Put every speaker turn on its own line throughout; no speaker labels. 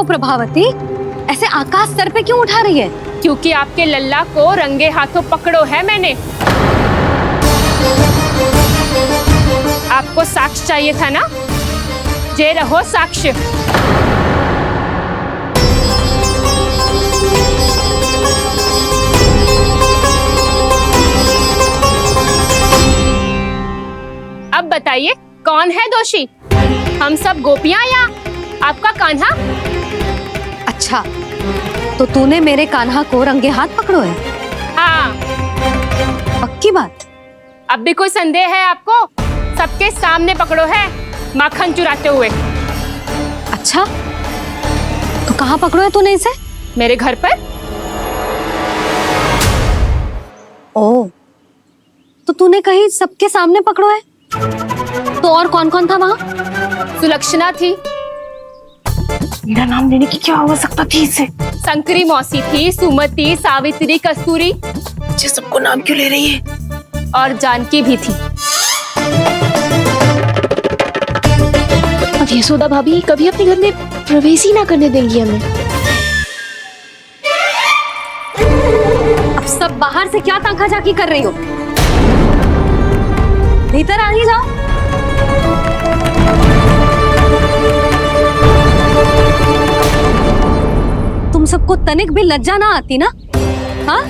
हो प्रभावती? ऐसे आकाश सर पे क्यों उठा रही है?
क्योंकि आपके लल्ला को रंगे हाथों पकड़ो है मैंने। आपको साक्ष्य चाहिए था ना? जे रहो साक्ष्य। अब बताइए कौन है दोषी? हम सब गोपियां या आपका कान्हा?
अच्छा, तो तूने मेरे कान्हा को रंगे हाथ पकड़ो है?
हाँ।
पक्की बात?
अब भी कोई संदेह है आपको? सबके सामने पकड़ो है माखन चुराते हुए।
अच्छा, तो कहाँ पकड़ो है तूने इसे?
मेरे घर पर।
ओ, तो तूने कहीं सबके सामने पकड़ो है? तो और कौन कौन था वहाँ?
सुलक्षणा थी।
मेरा नाम लेने की क्या आवश्यकता थी इसे?
संकरी मौसी थी, सुमति, सावित्री, कस्तूरी।
ये सबको नाम क्यों ले रही है?
और जानकी भी थी।
अब यशोदा भाभी कभी अपने घर में प्रवेश ही ना करने देंगी हमें।
अब सब बाहर से क्या ताका झाकी कर रही हो? भीतर आ ही जाओ। तुम सबको तनिक भी लज्जा ना आती ना? हाँ?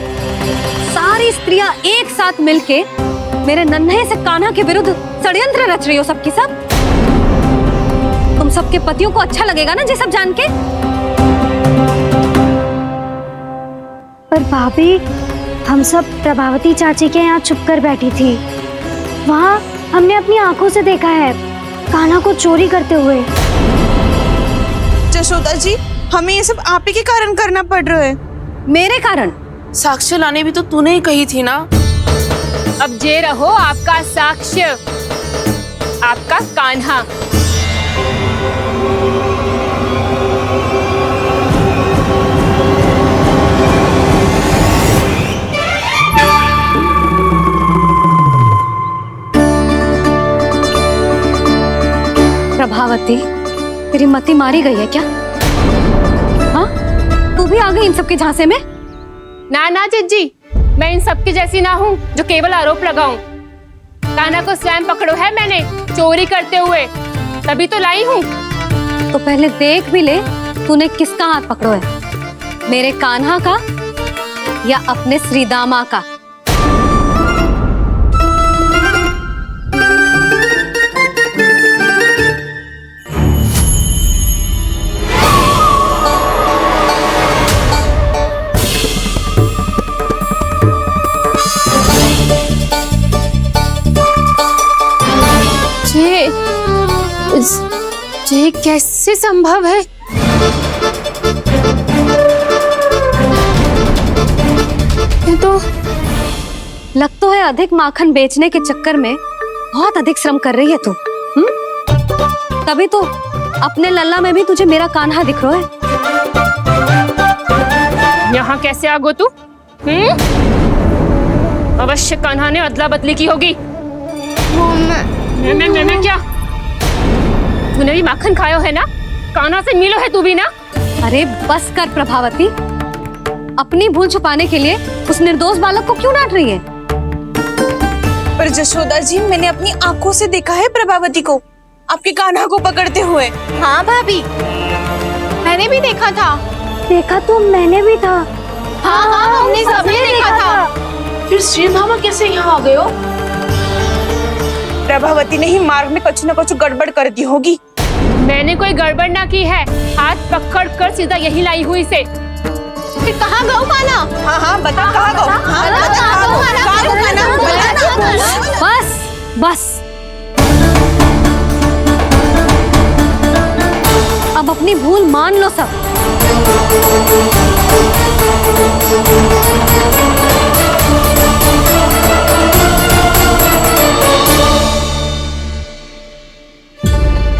सारी स्त्रियां एक साथ मिलके मेरे नन्हे से कान्हा के विरुद्ध षड्यंत्र रच रही हो सबकी सब। तुम सबके पतियों को अच्छा लगेगा ना ये सब जान के?
पर भाभी, हम सब प्रभावती चाची के यहाँ छुप कर बैठी थी। वहाँ हमने अपनी आंखों से देखा है कान्हा को चोरी करते हुए।
यशोदा जी, हमें ये सब आप ही के कारण करना पड़ रहा है।
मेरे कारण?
साक्ष्य लाने भी तो तूने ही कही थी ना।
अब जे रहो आपका साक्ष्य, आपका कान्हा।
प्रभावती, तेरी मति मारी गई है क्या? हाँ? तू भी आ गई इन सबके झांसे में?
ना ना जिज्जी, मैं इन सबकी जैसी ना हूँ जो केवल आरोप लगाऊं। कान्हा को स्वयं पकड़ो है मैंने चोरी करते हुए, तभी तो लाई हूँ।
तो पहले देख भी ले तूने किसका हाथ पकड़ो है, मेरे कान्हा का या अपने श्रीदामा का?
ये कैसे संभव है? ये तो
लग तो है अधिक माखन बेचने के चक्कर में बहुत अधिक श्रम कर रही है तू। तभी तो अपने लल्ला में भी तुझे मेरा कान्हा दिख रहा है।
यहाँ कैसे आ गो तू? अवश्य कान्हा ने अदला बदली की होगी। मैं क्या? तूने भी माखन खायो है ना? कान्हा से मिलो है तू भी ना?
अरे बस कर प्रभावती, अपनी भूल छुपाने के लिए उस निर्दोष बालक को क्यों डांट रही है?
पर यशोदा जी, मैंने अपनी आंखों से देखा है प्रभावती को आपके कान्हा को पकड़ते हुए।
हाँ भाभी, मैंने भी देखा था।
देखा तो मैंने भी था।
हाँ हाँ, हमने सबने देखा था।
फिर श्रीधामा कैसे यहाँ आ गए हो?
प्रभावती ने ही मार्ग में कुछ न कुछ गड़बड़ कर दी होगी।
मैंने कोई गड़बड़ ना की है, हाथ पकड़ कर सीधा यही लाई हुई से।
फिर कहाँ गौ कान्हा?
हाँ हाँ बता, कहाँ गो? हाँ बता, कहाँ गो? कहाँ गो कान्हा? बता ना।
बस बस, अब अपनी भूल मान लो सब।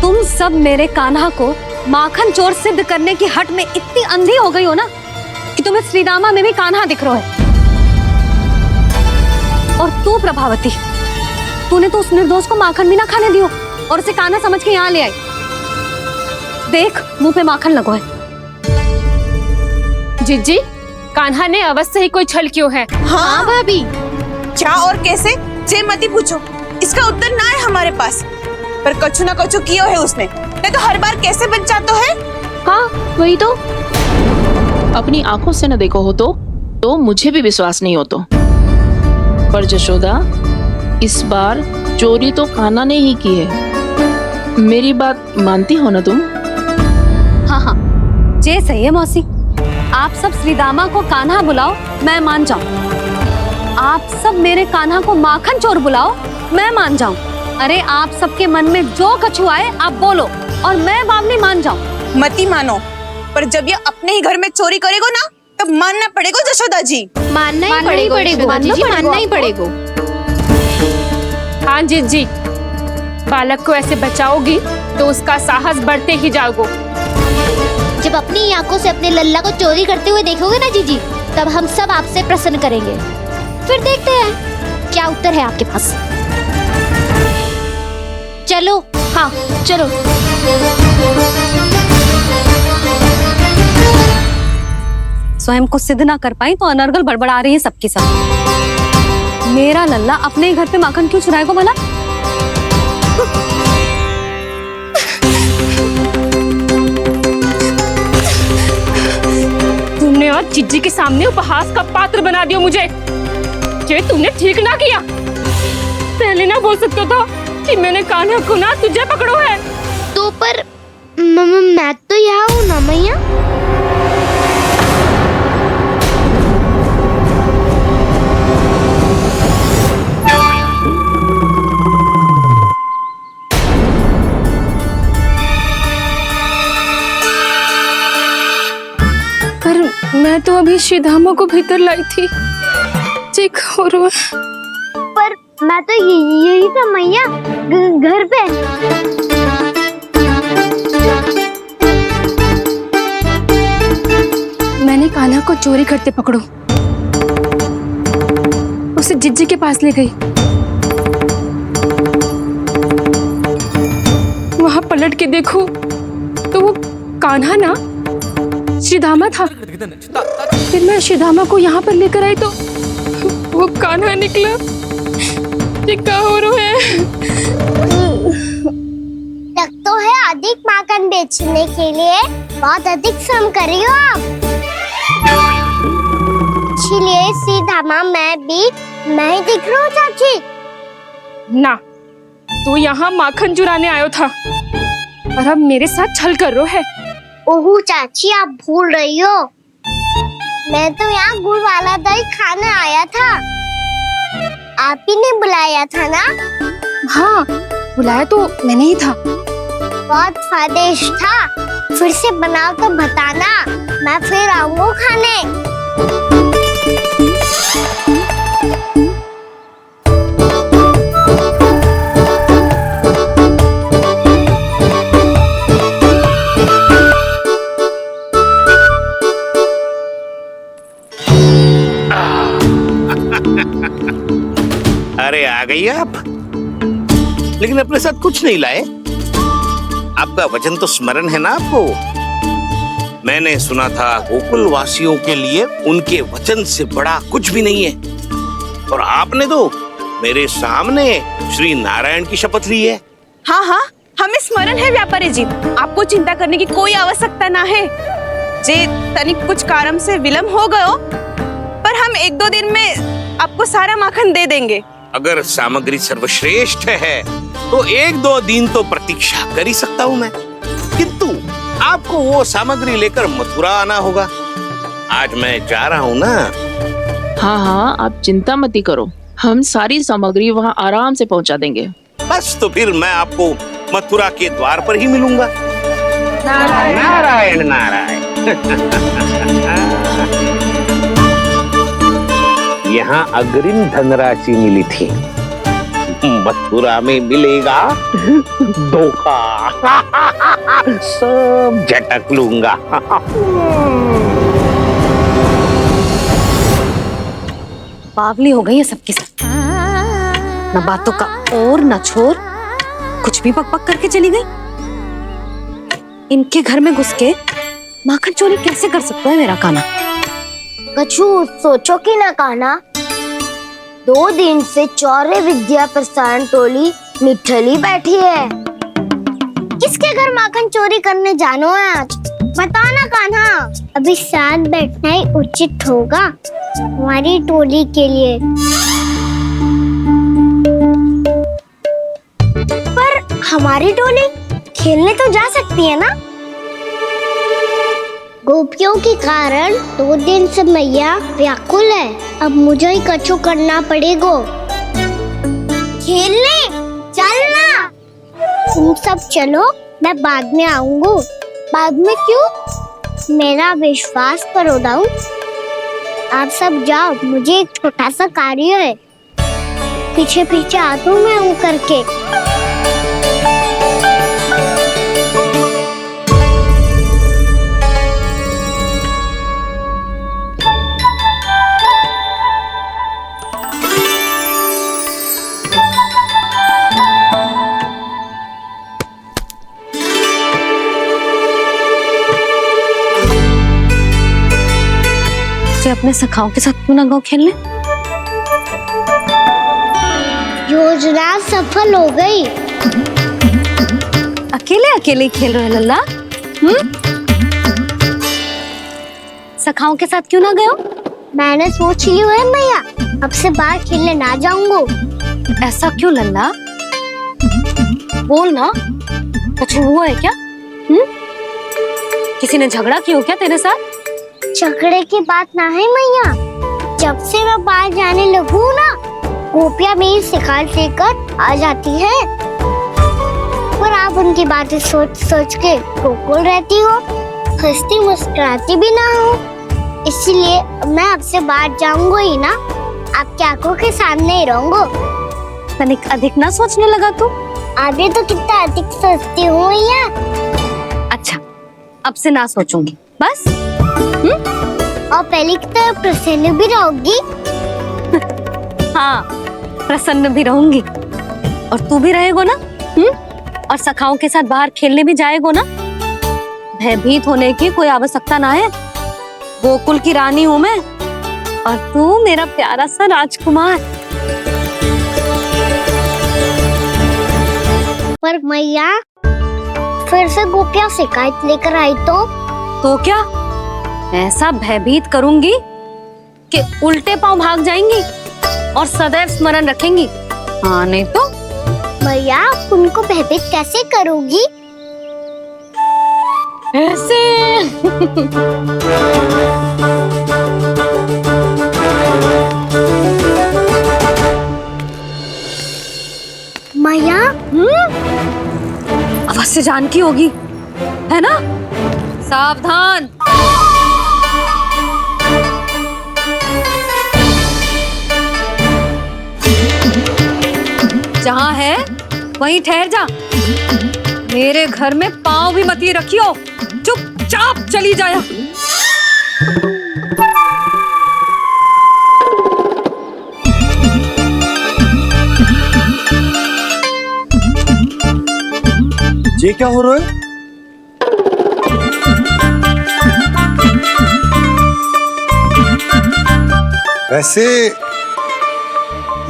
तुम सब मेरे कान्हा को माखन चोर सिद्ध करने की हट में इतनी अंधी हो गई हो ना कि तुम्हें श्रीदामा में भी कान्हा दिख रहा है। और तू प्रभावती, तूने तो उस निर्दोष को माखन भी ना खाने दियो और उसे कान्हा समझ के यहाँ ले आई। देख, मुंह पे माखन लगो है।
जीजी, कान्हा ने अवश्य ही कोई छल क्यों है।
हाँ भाभी।
क्या और कैसे जे मती पूछो, इसका उत्तर ना है हमारे पास। पर कछु ना कछु कियो है उसने, नहीं तो हर बार कैसे बच जाता है।
हाँ वही तो।
अपनी आंखों से न देखो हो तो मुझे भी विश्वास नहीं हो तो। पर जशोदा, इस बार चोरी तो कान्हा ने ही की है। मेरी बात मानती हो ना तुम?
हाँ हाँ, जे सही है मौसी। आप सब श्रीदामा को कान्हा बुलाओ, मैं मान जाऊं। आप सब मेरे कान्हा को माखन चोर बुलाओ, मैं मान जाऊं। अरे आप सबके मन में जो कछु आए आप बोलो और मैं बावली मान जाऊं।
मती मानो, पर जब ये अपने ही घर में चोरी करेगो ना, तब मानना पड़ेगा जशोदा जी।
मानना ही पड़ेगा जीजी, मानना ही पड़ेगा।
हाँ जीजी, बालक को ऐसे बचाओगी तो उसका साहस बढ़ते ही जाओगे।
जब अपनी आंखों से अपने लल्ला को चोरी करते हुए देखोगे ना जीजी, तब हम सब आपसे प्रसन्न करेंगे। फिर देखते हैं क्या उत्तर है आपके पास। चलो।
हाँ चलो।
स्वयं को सिद्ध ना कर पाई तो अनर्गल बड़बड़ा रही है सबके साथ। मेरा लल्ला अपने ही घर पे माखन क्यों चुराएगा भला?
तुमने आज जीजी के सामने उपहास का पात्र बना दिया मुझे। ये तुमने ठीक ना किया। पहले ना बोल सकता था कि मैंने कान्हा को ना तुझे पकड़ो है।
तो पर मैं तो यहाँ हूँ ना मैया।
पर मैं तो अभी श्रीधामा को भीतर लाई थी। चेक हो रहा है।
पर मैं तो यही था मैया, घर पे।
मैंने कान्हा को चोरी करते पकड़ो, उसे जिज्जी के पास ले गई। वहां पलट के देखो तो वो कान्हा ना श्रीधामा था। फिर मैं श्रीधामा को यहाँ पर लेकर आई तो वो कान्हा निकला। ये क्या हो रहा है?
लगता है अधिक माखन बेचने के लिए बहुत अधिक श्रम कर रही हो आप। इसीलिए सीधामा मैं ही दिख रहा हूँ चाची।
ना, तू यहाँ माखन चुराने आयो था और अब मेरे साथ छल कर रो है।
ओह चाची, आप भूल रही हो, मैं तो यहाँ गुड़ वाला दही खाने आया था। आप ही ने बुलाया था ना?
हाँ, बुलाया तो मैंने ही था।
बहुत स्वादिष्ट था। फिर से बनाओ तो बताना, मैं फिर आऊंगा खाने।
अरे आ गई आप, लेकिन अपने साथ कुछ नहीं लाए। आपका वचन तो स्मरण है ना आपको? मैंने सुना था गोकुल वासियों के लिए उनके वचन से बड़ा कुछ भी नहीं है। और आपने तो मेरे सामने श्री नारायण की शपथ ली है।
हाँ हाँ, हमें स्मरण है व्यापारी जी। आपको चिंता करने की कोई आवश्यकता ना है। जे तनिक कुछ कारण से विलंब हो गयो, पर हम 1-2 दिन में आपको सारा माखन दे देंगे।
अगर सामग्री सर्वश्रेष्ठ है तो 1-2 दिन तो प्रतीक्षा कर ही सकता हूँ मैं, किंतु आपको वो सामग्री लेकर मथुरा आना होगा। आज मैं जा रहा हूँ ना।
हाँ हाँ, आप चिंता मत करो, हम सारी सामग्री वहाँ आराम से पहुँचा देंगे।
बस तो फिर मैं आपको मथुरा के द्वार पर ही मिलूंगा। नारायण नारायण। यहाँ अग्रिम धनराशि मिली थी, मथुरा में मिलेगा धोखा। सब झटक लूंगा।
बावली हो गई है सबकी सब। न बातों का और न छोर, कुछ भी बक बक करके चली गई। इनके घर में घुस के माखन चोरी कैसे कर सकता है मेरा कान्हा?
कछु सोचो कि ना कान्हा, 2 दिन से चौर्य विद्या प्रसारण टोली निठली बैठी है। किसके घर माखन चोरी करने जानो है आज? बताओ ना कान्हा। अभी साथ बैठना ही उचित होगा हमारी टोली के लिए। पर हमारी टोली खेलने तो जा सकती है ना? गोपियों के कारण 2 दिन से मैया व्याकुल है। अब मुझे ही कछु करना पड़ेगा। खेलने चलना। तुम सब चलो, मैं बाद में आऊंगा। बाद में क्यों? मेरा विश्वास करो दाऊ। आप सब जाओ, मुझे एक छोटा सा कार्य है। पीछे पीछे आता हूँ मैं हूँ करके।
अपने सखाओं के साथ क्यों ना गो खेलने?
योजना सफल हो गई।
अकेले अकेले खेल रहे लल्ला? सखाओं के साथ क्यों ना गए हो?
मैंने सोच लिया है मैया, अब से बाहर खेलने ना जाऊंगा।
ऐसा क्यों लल्ला? बोल ना, कुछ हुआ है क्या? किसी ने झगड़ा किया हो क्या तेरे साथ?
झगड़े की बात ना है मैया। जब से मैं बाहर जाने लगू ना, गोपियां मेरी शिकार लेकर आ जाती है। पर आप उनकी बातें सोच सोच के गोकुल रहती हो, हंसती मुस्कुराती भी ना हो। इसलिए मैं आपसे बाहर जाऊंगा ही ना, आपकी आंखों के सामने ही रहूंगा।
तनिक अधिक ना सोचने लगा तू?
आगे तो कितना अधिक सोचती हूँ मैया।
अच्छा, अब से ना सोचूंगी बस।
और पहले की तरह प्रसन्न भी रहोगी।
हाँ, प्रसन्न भी रहूंगी। और तू भी रहेगो ना? और सखाओं के साथ बाहर खेलने भी जाएगो ना? भयभीत होने की कोई आवश्यकता ना है। गोकुल की रानी हूँ मैं, और तू मेरा प्यारा सा राजकुमार।
पर मैया, फिर से गोपियां शिकायत लेकर आई तो
क्या? ऐसा भयभीत करूंगी कि उल्टे पांव भाग जाएंगी और सदैव स्मरण रखेंगी। हाँ नहीं तो?
मैया, उनको भयभीत कैसे करोगी?
ऐसे।
मैया,
अवश्य जानकी होगी, है ना? सावधान। जहाँ है वहीं ठहर जा। मेरे घर में पाँव भी मत रखियो, चुपचाप चली जाया।
ये क्या हो रहा है? वैसे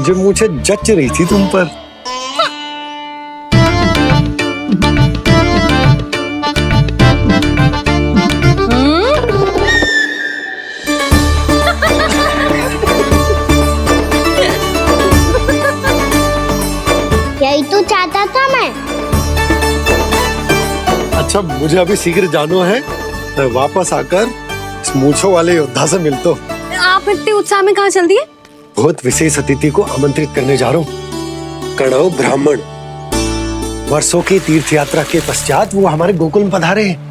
जो मुझे जच रही थी तुम पर।
यही तो चाहता था मैं।
अच्छा, मुझे अभी शीघ्र जाना है। मैं वापस आकर इस मूंछों वाले योद्धा से मिलता हूँ।
आप इतने उत्साह में कहाँ चल दिए?
बहुत विशेष अतिथि को आमंत्रित करने जा रहा हूँ। कणव ब्राह्मण। वर्षों की तीर्थ यात्रा के पश्चात वो हमारे गोकुल में पधारे हैं।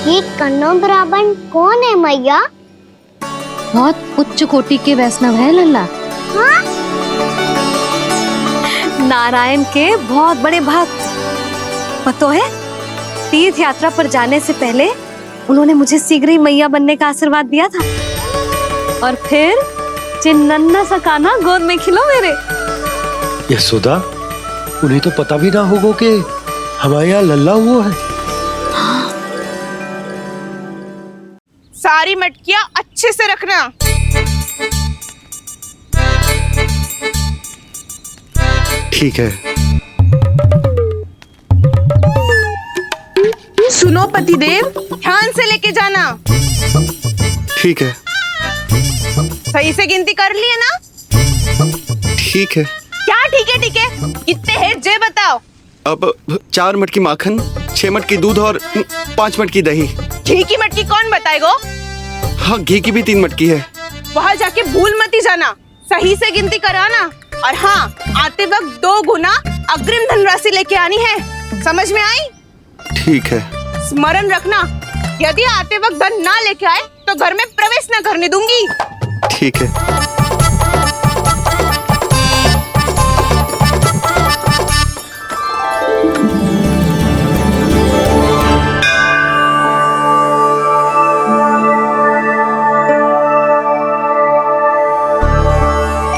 ये कणव ब्राह्मण कौन है मैया?
बहुत उच्च कोटि के वैष्णव है लल्ला।
हाँ?
नारायण के बहुत बड़े भक्त। पता है, तीर्थ यात्रा पर जाने से पहले उन्होंने मुझे शीघ्र ही मैया बनने का आशीर्वाद दिया था। और फिर चिन्नन्ना सा कान्हा गोद में खिलो मेरे।
यशोदा, उन्हें तो पता भी ना होगा कि हमारे यहाँ लल्ला हुआ है।
सारी मटकियां अच्छे से रखना।
ठीक है।
सुनो पतिदेव, ध्यान से लेके जाना।
ठीक है।
सही से गिनती कर लिए ना?
ठीक है।
क्या ठीक है? ठीक है कितने हैं जे बताओ।
अब 4 मटकी माखन, 6 मटकी दूध और 5 मटकी दही।
घी की मटकी कौन बताएगा?
हाँ, घी की भी 3 मटकी है।
वहाँ जाके भूल मती जाना, सही से गिनती कराना। और हाँ, आते वक्त 2 गुना अग्रिम धनराशि लेके आनी है। समझ में आई?
ठीक है।
स्मरण रखना, यदि आते वक्त धन ना लेके आए तो घर में प्रवेश न करने दूंगी।
ठीक है।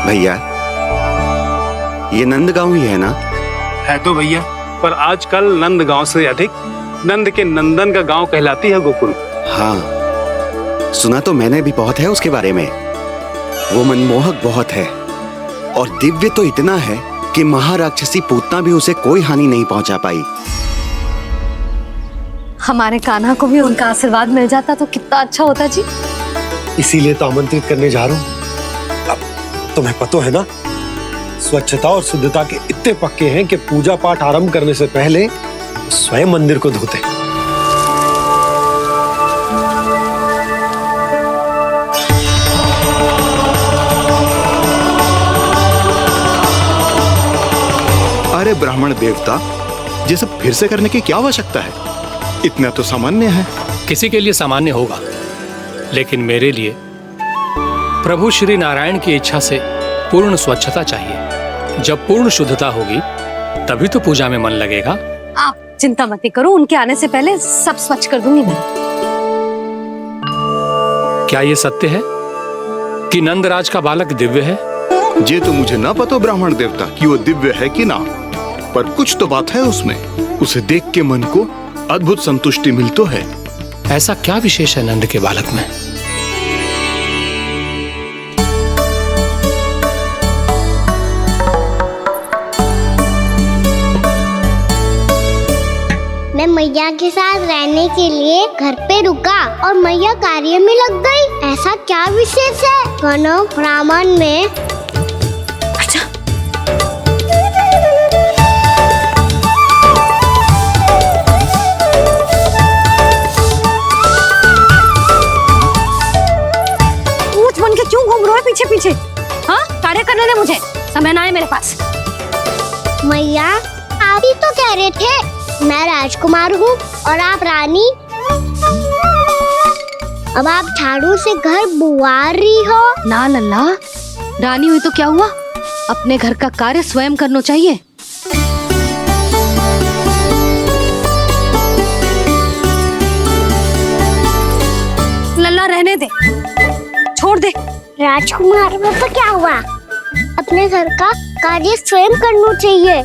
भैया, ये नंदगांव ही है ना?
है तो भैया, पर आजकल नंदगांव से अधिक नंद के नंदन का गांव कहलाती है गोकुल।
हाँ, सुना तो मैंने भी बहुत है उसके बारे में। वो मनमोहक बहुत है और दिव्य तो इतना है कि महाराक्षसी पूतना भी उसे कोई हानि नहीं पहुंचा पाई।
हमारे कान्हा को भी उनका आशीर्वाद मिल जाता तो कितना अच्छा होता जी।
इसीलिए तो आमंत्रित करने जा रहा हूँ। अब तुम्हें पता है ना, स्वच्छता और शुद्धता के इतने पक्के हैं कि पूजा पाठ आरंभ करने से पहले स्वयं मंदिर को धोते।
अरे ब्राह्मण देवता, ये सब फिर से करने की क्या आवश्यकता है? इतना तो सामान्य है।
किसी के लिए सामान्य होगा, लेकिन मेरे लिए प्रभु श्री नारायण की इच्छा से पूर्ण स्वच्छता चाहिए। जब पूर्ण शुद्धता होगी तभी तो पूजा में मन लगेगा।
आप चिंता मत करो, उनके आने से पहले सब स्वच्छ कर दूंगी मैं।
क्या ये सत्य है कि नंदराज का बालक दिव्य है?
ये तो मुझे ना पता ब्राह्मण देवता कि वो दिव्य है कि ना, पर कुछ तो बात है उसमें। उसे देख के मन को अद्भुत संतुष्टि मिल तो है।
ऐसा क्या विशेष है नंद के बालक में?
मैं मैया के साथ रहने के लिए घर पे रुका और मैया कार्य में लग गई। ऐसा क्या विशेष है गणव ब्राह्मण में?
अच्छा, पूछ बन के क्यों घूम रहे हो पीछे पीछे? हाँ, कार्य करने दे मुझे, समय ना है मेरे पास।
मैया, आप ही तो कह रहे थे मैं राजकुमार हूँ और आप रानी। अब आप झाड़ू से घर बुआ रही हो।
ना लल्ला, रानी हुई तो क्या हुआ, अपने घर का कार्य स्वयं करना चाहिए। लल्ला रहने दे, छोड़ दे।
राजकुमार में तो क्या हुआ, अपने घर का कार्य स्वयं करना चाहिए।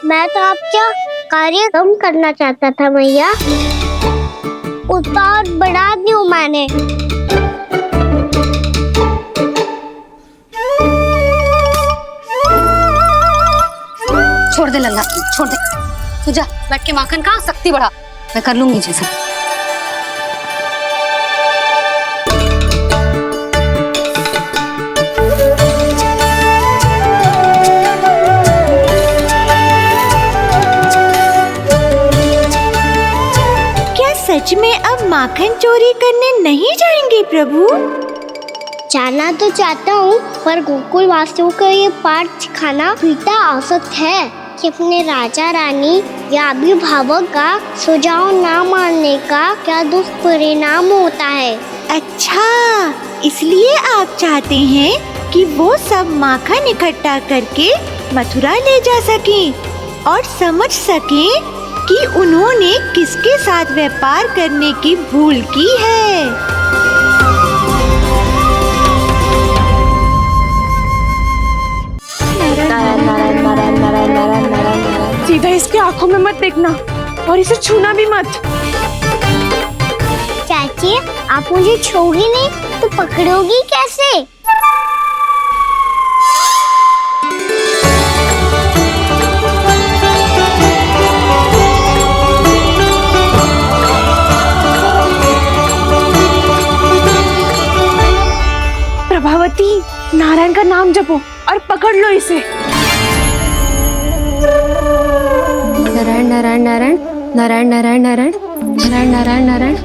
मैं तो आपका कार्य कम करना चाहता था मैया, उसका और बढ़ा दूं मैंने।
छोड़ दे लल्ला, छोड़ दे। तू जा बैठ के माखन खा, शक्ति बढ़ा, मैं कर लूंगी जैसा।
सच में अब माखन चोरी करने नहीं जाएंगे प्रभु?
जाना तो चाहता हूँ, पर गोकुल वासियों को ये पाठ सिखाना पिता औसत है कि अपने राजा रानी या अभिभावक का सुझाव ना मानने का क्या दुष्परिणाम होता है।
अच्छा, इसलिए आप चाहते हैं कि वो सब माखन इकट्ठा करके मथुरा ले जा सकें और समझ सकें कि उन्होंने किसके साथ व्यापार करने की भूल की है।
सीधा इसके आंखों में मत देखना और इसे छूना भी मत।
चाची, आप मुझे छोड़ोगी नहीं तो पकड़ोगी कैसे?
प्रभावती, नारायण का नाम जपो और पकड़ लो इसे।
नारायण नारायण नारायण नारायण नारायण नारायण नारायण नारायण नारायण।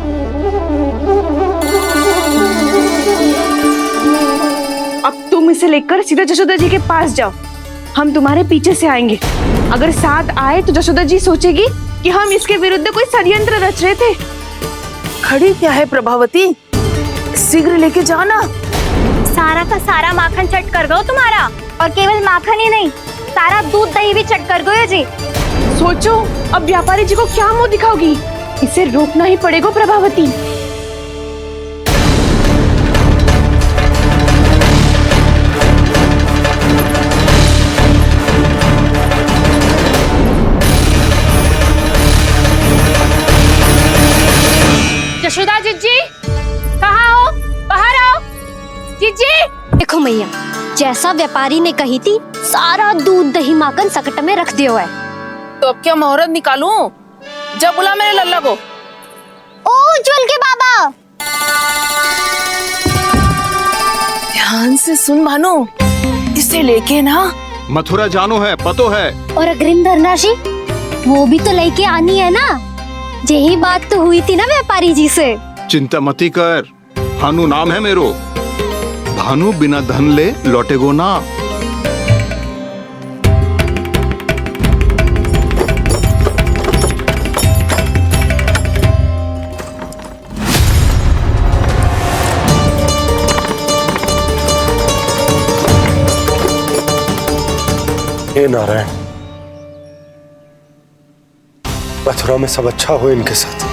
अब तुम इसे लेकर सीधा जशोदा जी के पास जाओ, हम तुम्हारे पीछे से आएंगे। अगर साथ आए तो जशोदा जी सोचेगी कि हम इसके विरुद्ध कोई षड्यंत्र रच रहे थे। खड़ी क्या है प्रभावती, शीघ्र लेके जाओ ना।
सारा का सारा माखन चट कर गयो तुम्हारा, और केवल माखन ही नहीं, सारा दूध दही भी चट कर गयो जी।
सोचो अब व्यापारी जी को क्या मुंह दिखाओगी, इसे रोकना ही पड़ेगा प्रभावती।
यशोदा जीजी, कहाँ हो? बाहर आओ जीजी।
देखो मैया, जैसा व्यापारी ने कही थी, सारा दूध दही माखन सकट में रख दियो है।
तो अब क्या मुहूर्त निकालूं? जब बुला मेरे लल्ला को।
ओ उज्जवल के बाबा,
ध्यान से सुन भानु, इसे लेके ना
मथुरा जानो है, पतो है।
और अग्रिम धनराशि वो भी तो लेके आनी है ना। यही बात तो हुई थी ना व्यापारी जी से।
चिंता मती कर, भानु नाम है मेरो। भानु बिना धन ले लौटेगो ना।
हे नारायण, मथुरा में सब अच्छा हो इनके साथ।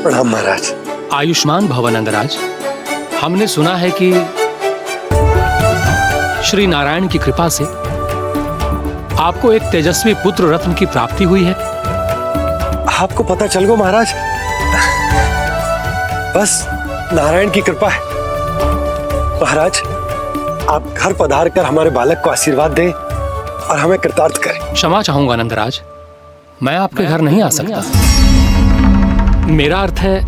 प्रणाम महाराज।
आयुष्मान भव नंदराज। हमने सुना है कि श्री नारायण की कृपा से आपको एक तेजस्वी पुत्र रत्न की प्राप्ति हुई है।
आपको पता चल गो महाराज, बस नारायण की कृपा है। महाराज, आप घर पधार कर हमारे बालक को आशीर्वाद दें और हमें कृतार्थ करें।
क्षमा चाहूंगा नंदराज, मैं आपके घर नहीं आ सकता। मेरा अर्थ है,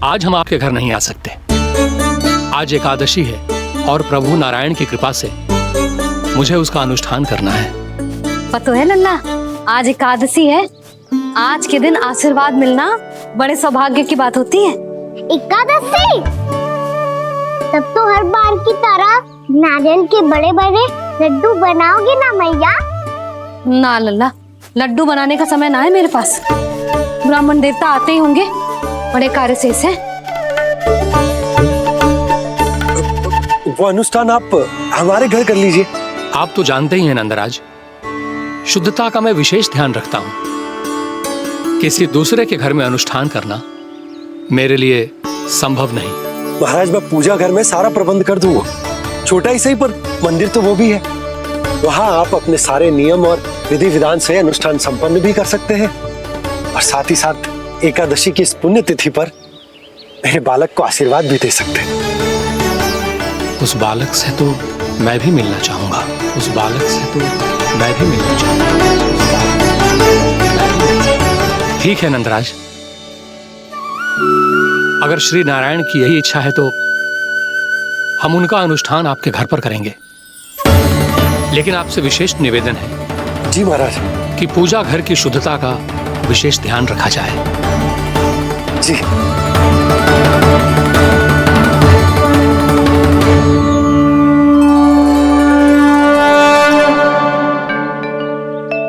आज हम आपके घर नहीं आ सकते। आज एकादशी है और प्रभु नारायण की कृपा से मुझे उसका अनुष्ठान करना है।
पता है लल्ला, आज एकादशी है। आज के दिन आशीर्वाद मिलना बड़े सौभाग्य की बात होती है।
एकादशी, तब तो हर बार की तरह नारियल के बड़े बड़े लड्डू बनाओगे ना मैया?
ना लल्ला, लड्डू बनाने का समय ना है मेरे पास। ब्राह्मण देवता आते ही होंगे, बड़े कार्य शेष हैं।
वो अनुष्ठान आप हमारे घर कर लीजिए।
आप तो जानते ही हैं नंदराज, शुद्धता का मैं विशेष ध्यान रखता हूं। किसी दूसरे के घर में अनुष्ठान करना मेरे लिए संभव नहीं।
महाराज, मैं पूजा घर में सारा प्रबंध कर दूंगा। छोटा ही सही, पर मंदिर तो वो भी है। वहां आप अपने सारे नियम और विधि विधान से अनुष्ठान संपन्न भी कर सकते हैं, और साथ ही साथ एकादशी की इस पुण्य तिथि पर मेरे बालक को आशीर्वाद भी दे सकते हैं।
उस बालक से तो मैं भी मिलना चाहूंगा। उस बालक से तो मैं भी मिलना चाहूंगा। ठीक है नंदराज, अगर श्री नारायण की यही इच्छा है तो हम उनका अनुष्ठान आपके घर पर करेंगे। लेकिन आपसे विशेष निवेदन है।
जी महाराज।
कि पूजा घर की शुद्धता का विशेष ध्यान रखा जाए।
जी।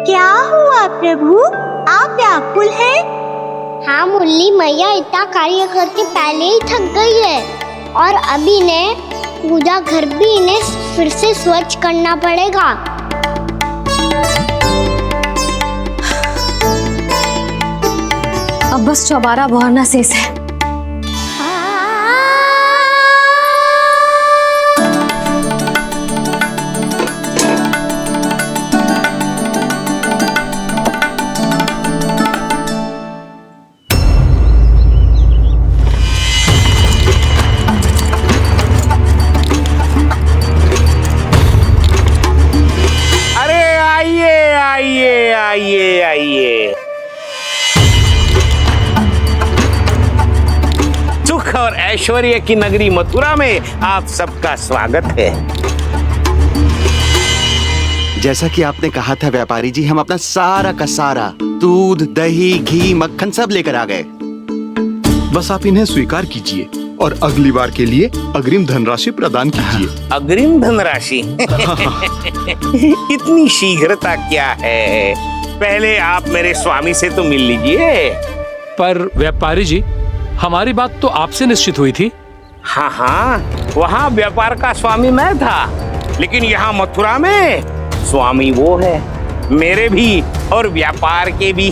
क्या हुआ प्रभु, आप व्याकुल हैं?
हाँ मुरली मैया इतना कार्य कर करके पहले ही थक गई है और अब इन्हें पूजा घर भी इन्हें फिर से स्वच्छ करना पड़ेगा।
अब बस चौबारा बहाना शेष है।
आइए। सुख और ऐश्वर्य की नगरी मथुरा में आप सबका स्वागत है।
जैसा कि आपने कहा था व्यापारी जी, हम अपना सारा का सारा दूध, दही, घी, मक्खन सब लेकर आ गए।
बस आप इन्हें स्वीकार कीजिए और अगली बार के लिए अग्रिम धनराशि प्रदान कीजिए।
अग्रिम धनराशि? इतनी शीघ्रता क्या है? पहले आप मेरे स्वामी से तो मिल लीजिए।
पर व्यापारी जी, हमारी बात तो आपसे निश्चित हुई थी।
हाँ, वहाँ व्यापार का स्वामी मैं था, लेकिन यहाँ मथुरा में स्वामी वो है, मेरे भी और व्यापार के भी।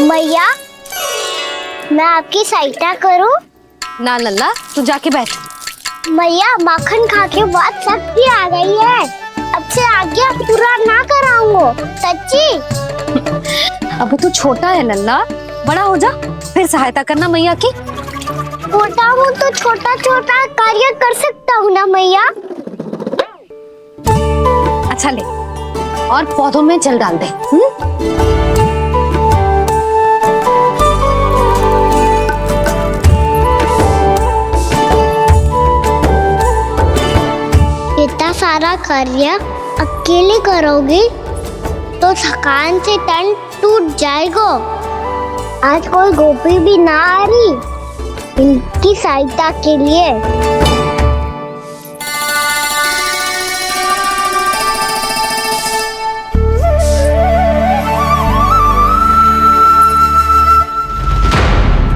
भैया, मैं आपकी सहायता करूं?
ना लल्ला, तू जाके बैठ।
भैया, माखन खा के बहुत शक्ति आ गई है। अब से आगे पूरा ना कराऊंगा, सच्ची।
अब तू छोटा है लल्ला, बड़ा हो जा फिर सहायता करना मैया की।
छोटा हूँ तो छोटा छोटा कार्य कर सकता हूँ ना मैया।
अच्छा ले, और पौधों में जल डाल दे।
इतना सारा कार्य अकेले करोगे तो थकान से तन टूट जाएगा। आज कोई गोपी भी ना आ रही इनकी सहायता के लिए।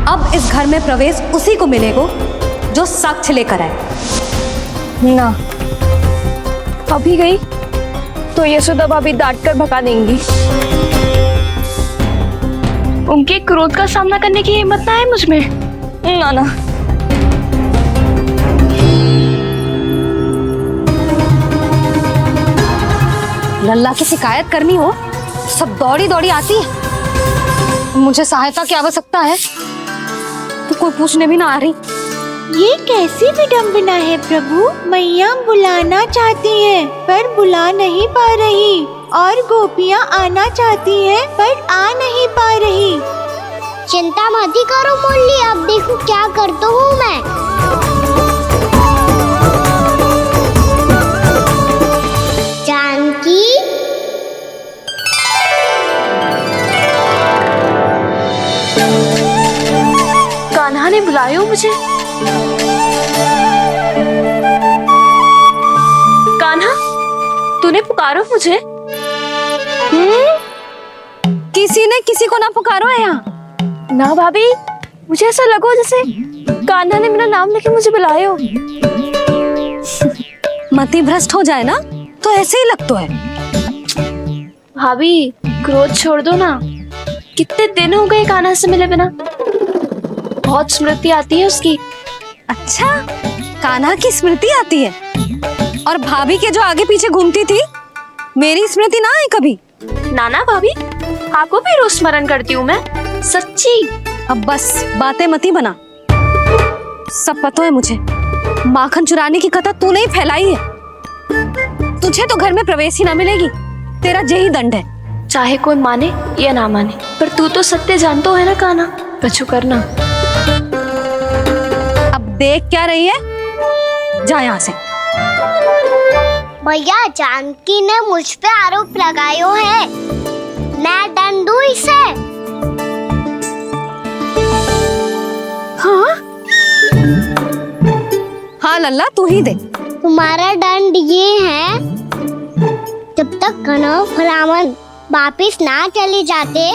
अब इस घर में प्रवेश उसी को मिलेगा जो साक्ष्य लेकर आए।
ना, अभी गई तो यशोदा भाभी डांट कर भगा देंगी। उनके क्रोध का सामना करने की हिम्मत ना है मुझ में। ना।
लल्ला की शिकायत करनी हो सब दौड़ी दौड़ी आती है। मुझे सहायता की आवश्यकता है तो कोई पूछने भी ना आ रही।
ये कैसी विडंबना है प्रभु। मैया बुलाना चाहती हैं पर बुला नहीं पा रही, और गोपियाँ आना चाहती हैं पर आ नहीं पा रही।
चिंता मत ही करो मुरली, अब देखो क्या करता हूँ मैं। जानकी,
कान्हा ने बुलाया मुझे। कान्हा, तूने पुकारो मुझे?
किसी ने किसी को ना पुकारो है यहाँ।
ना भाभी, मुझे ऐसा लगो जैसे कान्हा ने मेरा नाम लेके मुझे बुलाया हो।
मति भ्रष्ट हो जाए ना तो ऐसे ही लगता है।
भाभी, क्रोध छोड़ दो ना। कितने दिन हो गए कान्हा से मिले बिना। बहुत स्मृति आती है उसकी।
अच्छा, कान्हा की स्मृति आती है? और भाभी के जो आगे पीछे घूमती थी, मेरी स्मृति ना है कभी?
नाना भाभी, आपको भी रोज स्मरण करती हूँ मैं, सच्ची।
अब बस बातें मती बना। सब पता है मुझे। माखन चुराने की कथा तूने ही फैलाई है। तुझे तो घर में प्रवेश ही ना मिलेगी। तेरा यही दंड है।
चाहे कोई माने या ना माने, पर तू तो सत्य जानतो है ना कान्हा। कछु करना।
अब देख क्या रही है, जा यहाँ से।
भैया, जानकी ने मुझ पे आरोप लगायो है, मैं दंड दूं इसे।
हाँ लल्ला तू ही दे।
तुम्हारा दंड ये है, जब तक कनव ब्राह्मण वापिस ना चले जाते,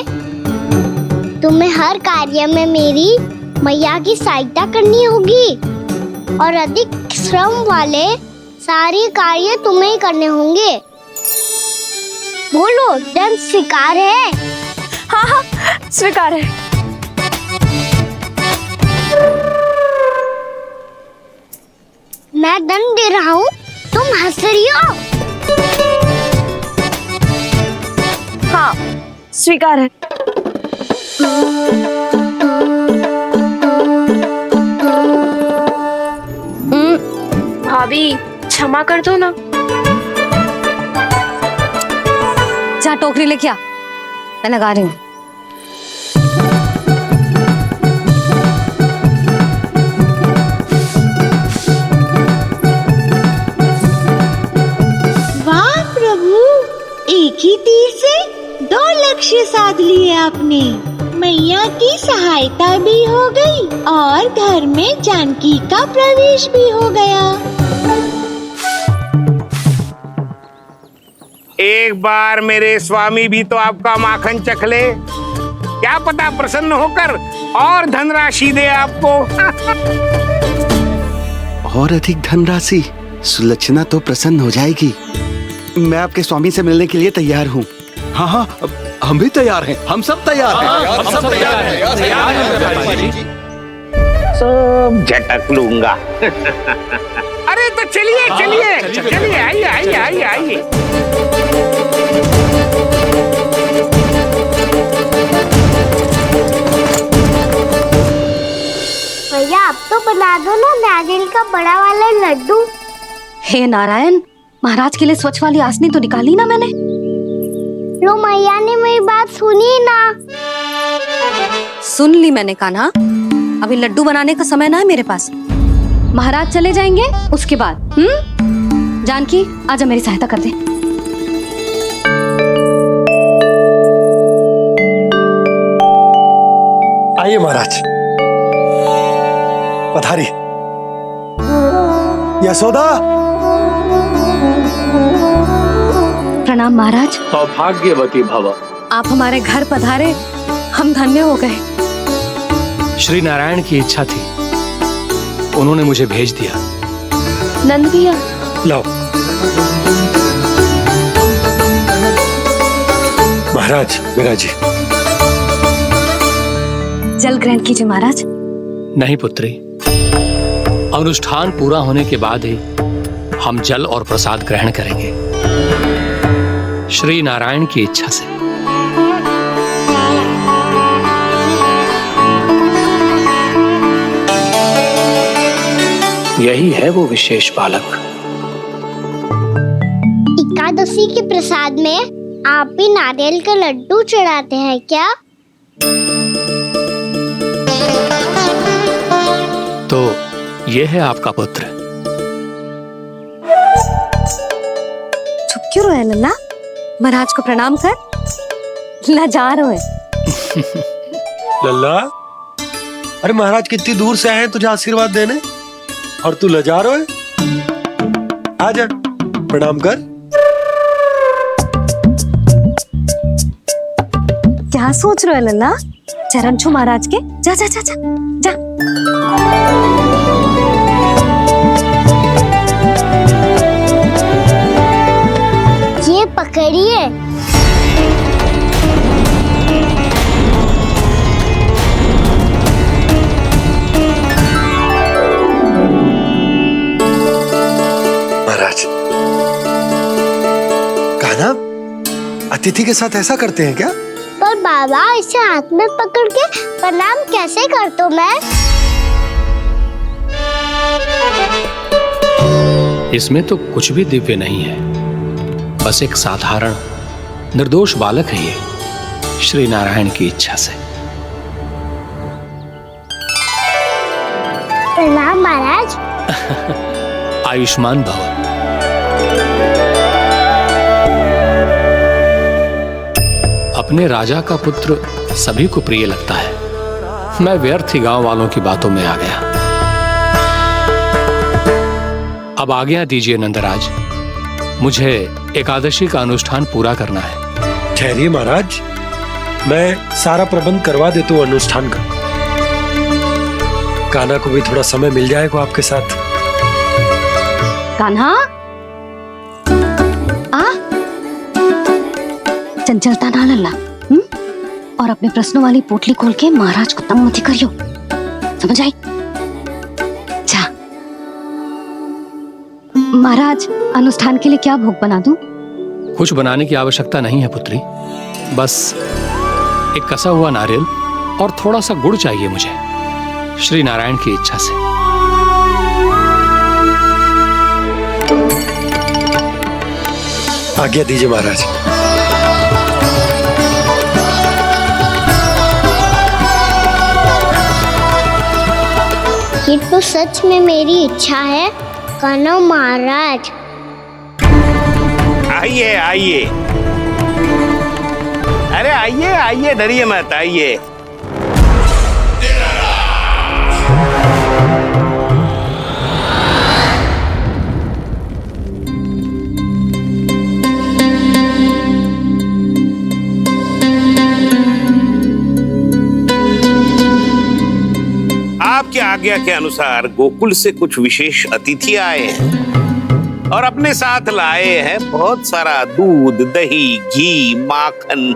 तुम्हें हर कार्य में मेरी मैया की सहायता करनी होगी और अधिक श्रम वाले सारे कार्य तुम्हें ही करने होंगे। बोलो, दंड स्वीकार है?
हाँ हाँ स्वीकार है।
मैं दंड दे रहा हूँ, तुम हंस रही हो?
हाँ स्वीकार है।
भाभी क्षमा कर दो ना।
जा टोकरी लेके आ, मैं लगा रही हूँ।
वाह प्रभु, एक ही तीर से 2 लक्ष्य साध लिए आपने। मैया की सहायता भी हो गई और घर में जानकी का प्रवेश भी हो गया।
एक बार मेरे स्वामी भी तो आपका माखन चख ले, क्या पता प्रसन्न होकर और धनराशि दे आपको।
और अधिक धनराशि? सुलक्षणा तो प्रसन्न हो जाएगी। मैं आपके स्वामी से मिलने के लिए तैयार हूँ।
हाँ हाँ, हम भी तैयार हैं, हम सब तैयार हैं।
हम सब तैयार हैं।
सब झटक लूंगा। अरे तो चलिए चलिए चलिए, आइए आइए आइए आइए।
भैया अब तो बना दो ना नारियल का बड़ा वाला लड्डू।
हे नारायण, महाराज के लिए स्वच्छ वाली आसनी तो निकाली ना मैंने।
लो मैया ने मेरी बात सुनी ना।
सुन ली मैंने कान्हा, अभी लड्डू बनाने का समय ना है मेरे पास। महाराज चले जाएंगे उसके बाद। जानकी आजा मेरी सहायता कर दे।
आइए महाराज, पधारी। यशोदा।
प्रणाम महाराज।
सौभाग्यवती भव।
आप हमारे घर पधारे, हम धन्य हो गए।
श्री नारायण की इच्छा थी, उन्होंने मुझे भेज दिया।
नंद भैया
लाओ। महाराज मेरा जी।
जल ग्रहण कीजिए महाराज।
नहीं पुत्री, अनुष्ठान पूरा होने के बाद ही हम जल और प्रसाद ग्रहण करेंगे, श्री नारायण की इच्छा से। यही है वो विशेष बालक।
एकादशी के प्रसाद में आप भी नारियल का लड्डू चढ़ाते हैं क्या?
तो ये है आपका पुत्र।
चुप क्यों रहे लल्ला? महाराज को प्रणाम कर। लाजार हो।
लल्ला, अरे महाराज कितनी दूर से आए हैं तुझे आशीर्वाद देने, और तू लजा रहा है। आजा प्रणाम कर।
क्या सोच रहे हो लल्ला? चरण छू महाराज के। जा जा जा जा जा।
ये पकड़िए।
महाराज, कान्हा अतिथि के साथ ऐसा करते हैं क्या?
पर बाबा, इसे हाथ में पकड़ के प्रणाम कैसे करता हूँ मैं?
इसमें तो कुछ भी दिव्य नहीं है, बस एक साधारण निर्दोष बालक है ये, श्री नारायण की इच्छा से।
प्रणाम महाराज।
आयुष्मान भव। अपने राजा का पुत्र सभी को प्रिय लगता है। मैं व्यर्थ ही गांव वालों की बातों में आ गया। अब आज्ञा दीजिए नंदराज, मुझे एकादशी का अनुष्ठान पूरा करना है।
ठहरिए महाराज, मैं सारा प्रबंध करवा देता हूँ अनुष्ठान का। कान्हा को भी थोड़ा समय मिल जाएगा आपके साथ।
कान्हा, आ चंचलता ना लल्ला, और अपने प्रश्नों वाली पोटली खोल के महाराज को तंग मत करियो, समझ आई? जा महाराज, अनुष्ठान के लिए क्या भोग बना दूं?
कुछ बनाने की आवश्यकता नहीं है पुत्री, बस एक कसा हुआ नारियल और थोड़ा सा गुड़ चाहिए मुझे, श्री नारायण की इच्छा से।
आज्ञा दीजिए महाराज।
ये तो सच में मेरी इच्छा है कान्हा महाराज।
आइए आइए, अरे आइए आइए, डरिए मत, आइए। आपकी आज्ञा के अनुसार गोकुल से कुछ विशेष अतिथि आए हैं और अपने साथ लाए हैं बहुत सारा दूध, दही, घी, माखन।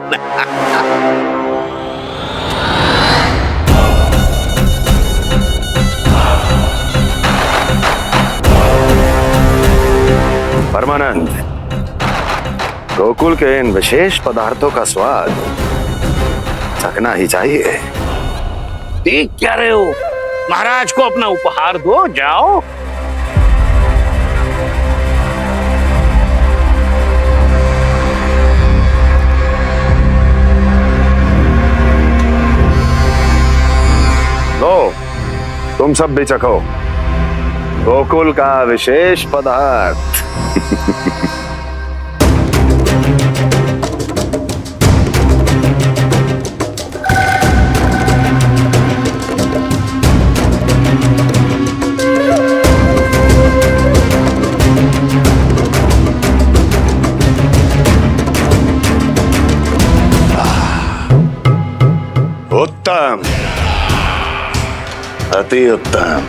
परमानंद, गोकुल के इन विशेष पदार्थों का स्वाद चखना ही चाहिए।
देख क्या रहे हो, महाराज को अपना उपहार दो, जाओ।
लो, तुम सब भी चखो गोकुल का विशेष पदार्थ। उत्तम, अति उत्तम।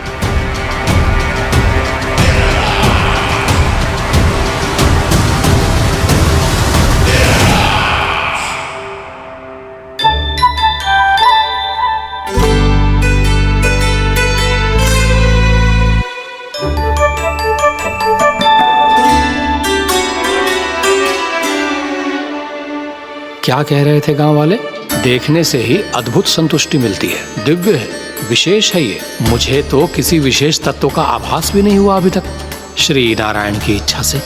क्या कह रहे थे गांव वाले? देखने से ही अद्भुत संतुष्टि मिलती है, दिव्य है, विशेष है ये। मुझे तो किसी विशेष तत्व का आभास भी नहीं हुआ अभी तक, श्री नारायण की इच्छा से।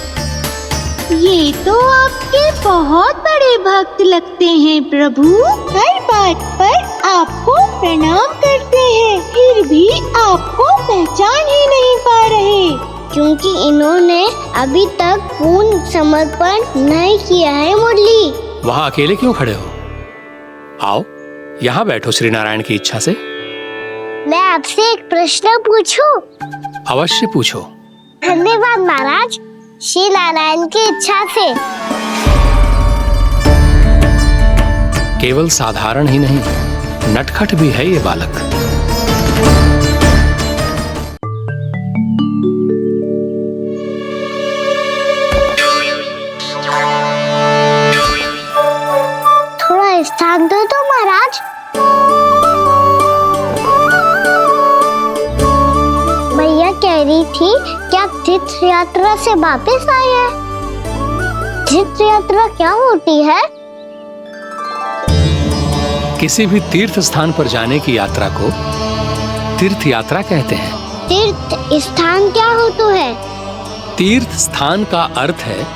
ये तो आपके बहुत बड़े भक्त लगते हैं प्रभु, हर बात पर आपको प्रणाम करते हैं, फिर भी आपको पहचान ही नहीं पा रहे।
क्योंकि इन्होंने अभी तक पूर्ण समर्पण नहीं किया है मुरली।
वहाँ अकेले क्यों खड़े हो? आओ यहाँ बैठो श्री नारायण की इच्छा से।
मैं आपसे एक प्रश्न पूछूं?
अवश्य पूछो।
धन्यवाद महाराज, श्री नारायण की इच्छा से।
केवल साधारण ही नहीं, नटखट भी है ये बालक।
थोड़ा स्थान दो तो महाराज। भैया कह रही थी कि आप तीर्थ यात्रा से वापस आए हैं। तीर्थ यात्रा क्या होती है?
किसी भी तीर्थ स्थान पर जाने की यात्रा को तीर्थ यात्रा कहते हैं।
तीर्थ स्थान क्या होता है?
तीर्थ स्थान का अर्थ है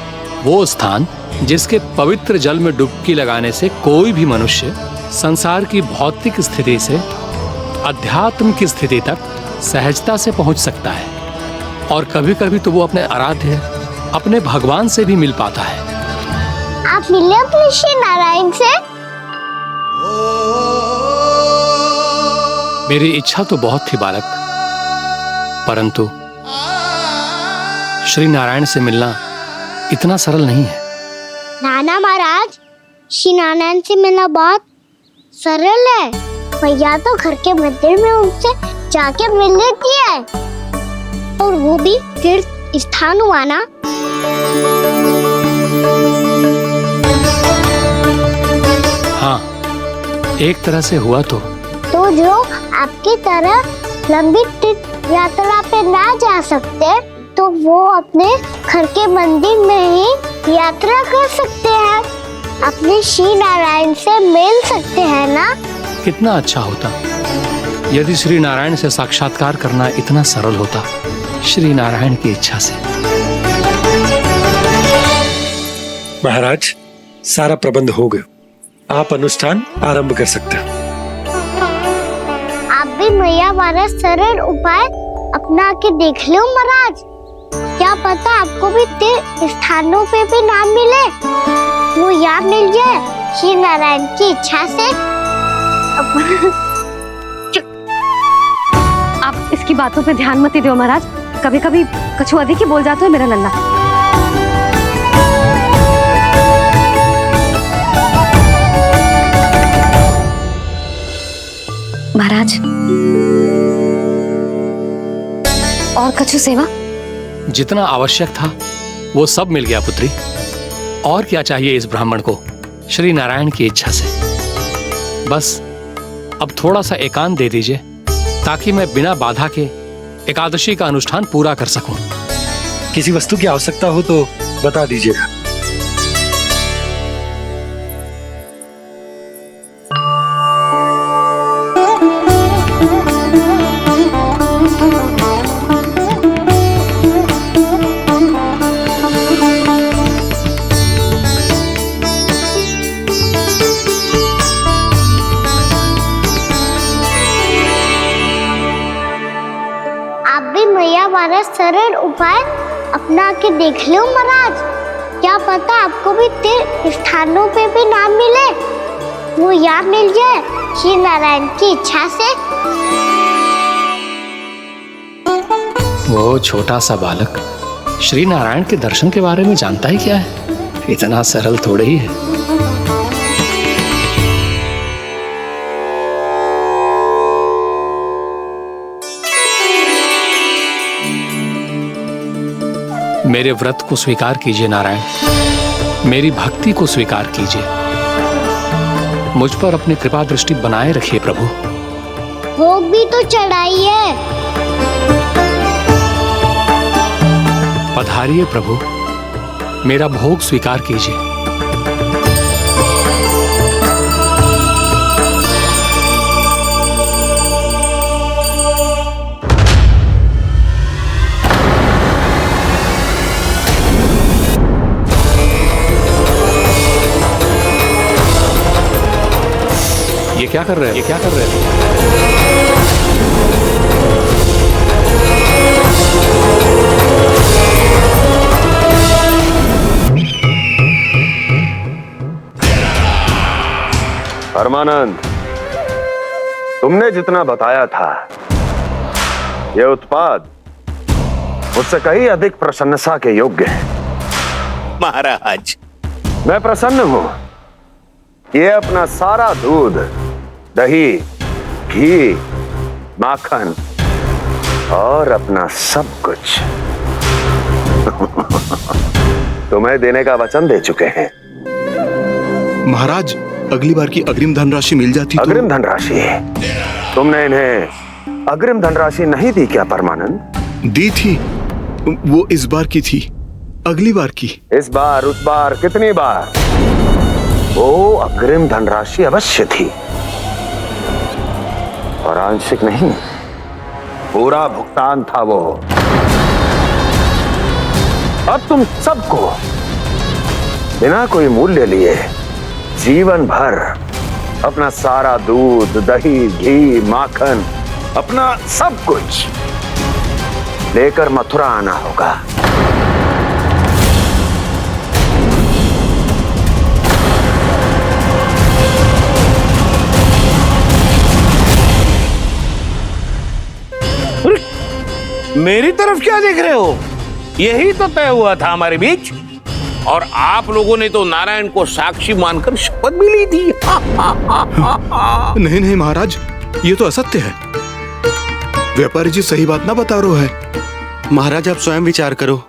वो स्थान जिसके पवित्र जल में डुबकी लगाने से कोई भी मनुष्य संसार की भौतिक स्थिति से अध्यात्म की स्थिति तक सहजता से पहुंच सकता है, और कभी कभी तो वो अपने आराध्य, अपने भगवान से भी मिल पाता है।
आप मिले अपने श्री नारायण से?
मेरी इच्छा तो बहुत थी बालक, परंतु श्री नारायण से मिलना इतना सरल नहीं है।
नाना महाराज, श्री नारायण से मिलना बहुत सरल है। मैया तो घर के मंदिर में उनसे जाके मिल लेती है, और वो भी तीर्थ स्थान हुआ ना।
हाँ, एक तरह से हुआ तो
जो आपकी तरह लंबी तीर्थ यात्रा पे ना जा सकते, तो वो अपने घर के मंदिर में ही यात्रा कर सकते हैं, अपने श्री नारायण से मिल सकते हैं ना।
कितना अच्छा होता यदि श्री नारायण से साक्षात्कार करना इतना सरल होता, श्री नारायण की इच्छा से।
महाराज, सारा प्रबंध हो गया, आप अनुष्ठान आरंभ कर सकते हैं।
आप भी मैया वाला सरल उपाय अपना के देख लो महाराज। क्या पता आपको भी तीर्थ स्थानों पे भी नाम मिले, वो यहाँ मिल जाए श्री नारायण की इच्छा से।
आप इसकी बातों पे ध्यान मत दो महाराज, कभी कभी कुछ अधिक ही बोल जाते हो मेरा लल्ला। महाराज, और कछु सेवा?
जितना आवश्यक था वो सब मिल गया पुत्री। और क्या चाहिए इस ब्राह्मण को श्री नारायण की इच्छा से? बस अब थोड़ा सा एकांत दे दीजिए, ताकि मैं बिना बाधा के एकादशी का अनुष्ठान पूरा कर सकूं।
किसी वस्तु की आवश्यकता हो तो बता दीजिएगा।
सरल उपाय अपना के देख लो महाराज। क्या पता आपको भी तीर्थ स्थानों पे भी नाम मिले, वो यहाँ मिल जाए श्री नारायण की इच्छा से।
वो छोटा सा बालक श्री नारायण के दर्शन के बारे में जानता ही क्या है? इतना सरल थोड़े ही है। मेरे व्रत को स्वीकार कीजिए नारायण, मेरी भक्ति को स्वीकार कीजिए। मुझ पर अपनी कृपा दृष्टि बनाए रखिए प्रभु।
भोग भी तो चढ़ाइए।
पधारिए प्रभु, मेरा भोग स्वीकार कीजिए। ये क्या कर रहे हैं? ये क्या कर रहे हैं?
परमानंद, तुमने जितना बताया था, यह उत्पाद मुझसे कहीं अधिक प्रशंसा के योग्य है।
महाराज,
मैं प्रसन्न हूं। ये अपना सारा दूध, दही, घी, माखन और अपना सब कुछ तुम्हें देने का वचन दे चुके हैं।
महाराज, अगली बार की अग्रिम धनराशि मिल जाती तो।
अग्रिम धनराशि? तुमने इन्हें अग्रिम धनराशि नहीं दी क्या परमानंद?
दी थी, वो इस बार की थी, अगली बार की।
इस बार, उस बार, कितनी बार? वो अग्रिम धनराशि अवश्य थी, और आंशिक नहीं, पूरा भुगतान था वो। अब तुम सबको बिना कोई मूल्य लिए जीवन भर अपना सारा दूध, दही, घी, माखन, अपना सब कुछ लेकर मथुरा आना होगा।
मेरी तरफ क्या देख रहे हो? यही तो तय हुआ था हमारे बीच। और आप लोगों ने तो नारायण को साक्षी मानकर शपथ भी ली थी।
नहीं नहीं महाराज, ये तो असत्य है। व्यापारी जी सही बात ना बता रहे है।
महाराज आप स्वयं विचार करो,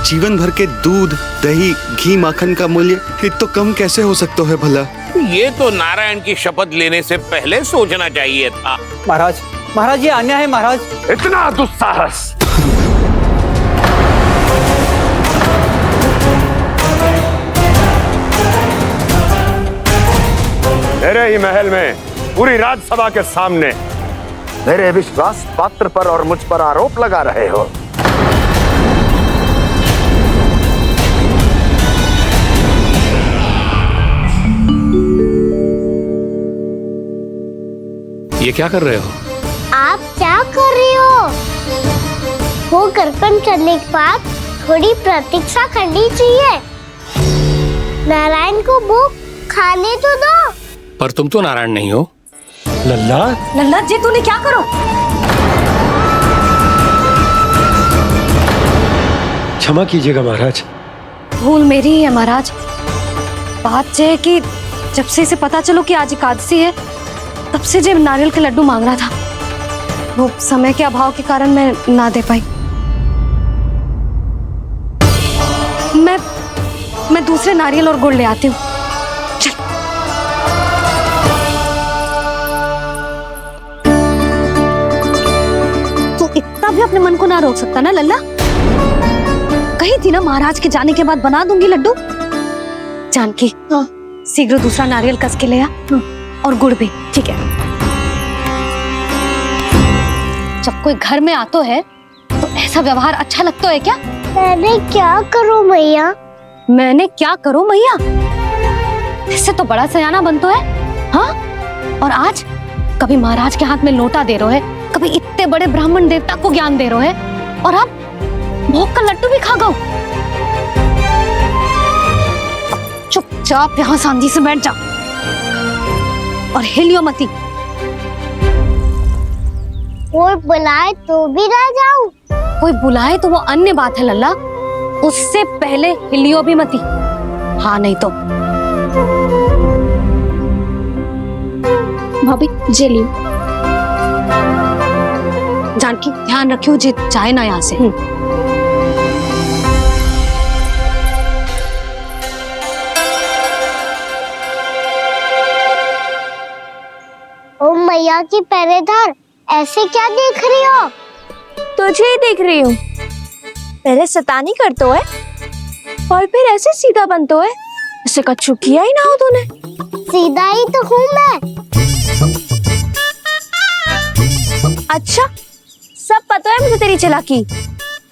जीवन भर के दूध, दही, घी, माखन का मूल्य तो कम कैसे हो सकता है भला?
ये तो नारायण की शपथ लेने से पहले सोचना चाहिए था।
महाराज, महाराज ये अन्याय है महाराज।
इतना दुस्साहस! मेरे ही महल में पूरी राज्यसभा के सामने मेरे विश्वास पात्र पर और मुझ पर आरोप लगा रहे हो।
ये क्या कर रहे हो?
आप क्या कर रहे हो? वो कर्पण करने के बाद थोड़ी प्रतीक्षा करनी चाहिए। नारायण को भूख खाने तो दो।
पर तुम तो नारायण नहीं हो।
लल्ला,
लल्ला जी तूने क्या करो?
क्षमा कीजिएगा महाराज।
भूल मेरी ही है महाराज। बात यह है कि जब से इसे पता चलो कि आज एकादशी है, तब से जब नारियल के लड्डू मांग रहा था, वो समय के अभाव के कारण मैं ना दे पाई। मैं दूसरे नारियल और गुड़ ले आती हूँ। चल। तू इतना भी अपने मन को ना रोक सकता ना लल्ला? कही थी ना महाराज के जाने के बाद बना दूंगी लड्डू। जानकी, शीघ्र दूसरा नारियल कस के ले आ, और गुड़ भी। ठीक है। जब कोई घर में आतो है तो ऐसा व्यवहार अच्छा लगता है क्या?
मैंने क्या करूं मैया?
मैंने क्या करूं मैया? इससे तो बड़ा सयाना बनतो है। हाँ? और आज कभी महाराज के हाथ में लोटा दे रहे है, कभी इतने बड़े ब्राह्मण देवता को ज्ञान दे रहे है, और अब भोग का लड्डू भी खा गो। चुपचाप यहाँ शांति से बैठ जा और हिलियो मती।
कोई बुलाए तो भी ना जाऊं?
कोई बुलाए तो वो अन्य बात है लल्ला, उससे पहले हिलियो भी मती। हाँ नहीं तो।
भाभी जे लियो।
जानकी ध्यान रखियो जी, जाए ना यहाँ से।
ओ मैया की पहरेदार, ऐसे क्या देख रही हो?
तुझे ही देख रही हूँ। पहले शैतानी करतो है और फिर ऐसे सीधा बनतो है। ऐसे कछु किया ही ना हो तूने।
सीधा ही तो हूँ मैं।
अच्छा, सब पता है मुझे तेरी चालाकी।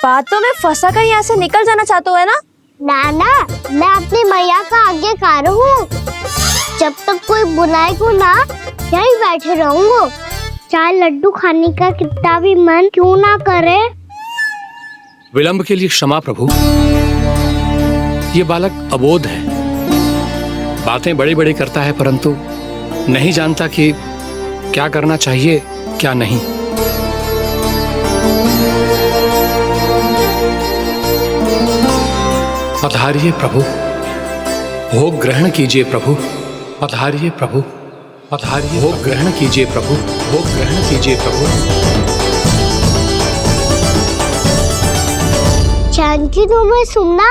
बातों में फंसा कर यहाँ से निकल जाना चाहते हो है ना?
ना, मैं अपनी मैया का आज्ञाकार हूँ। जब तक कोई बुलाएगा ना, यहीं बैठे रहूंगा। चाहे लड्डू खाने का कितना भी मन क्यों ना करे।
विलंब के लिए क्षमा प्रभु। ये बालक अबोध है, बातें बड़ी बड़ी करता है, परंतु नहीं जानता कि क्या करना चाहिए क्या नहीं। पधारिए प्रभु, भोग ग्रहण कीजिए प्रभु। पधारिए प्रभु, पधारिए। भोग ग्रहण कीजिए प्रभु, भोग ग्रहण कीजिए प्रभु।
जानकी तुम्हें सुनना,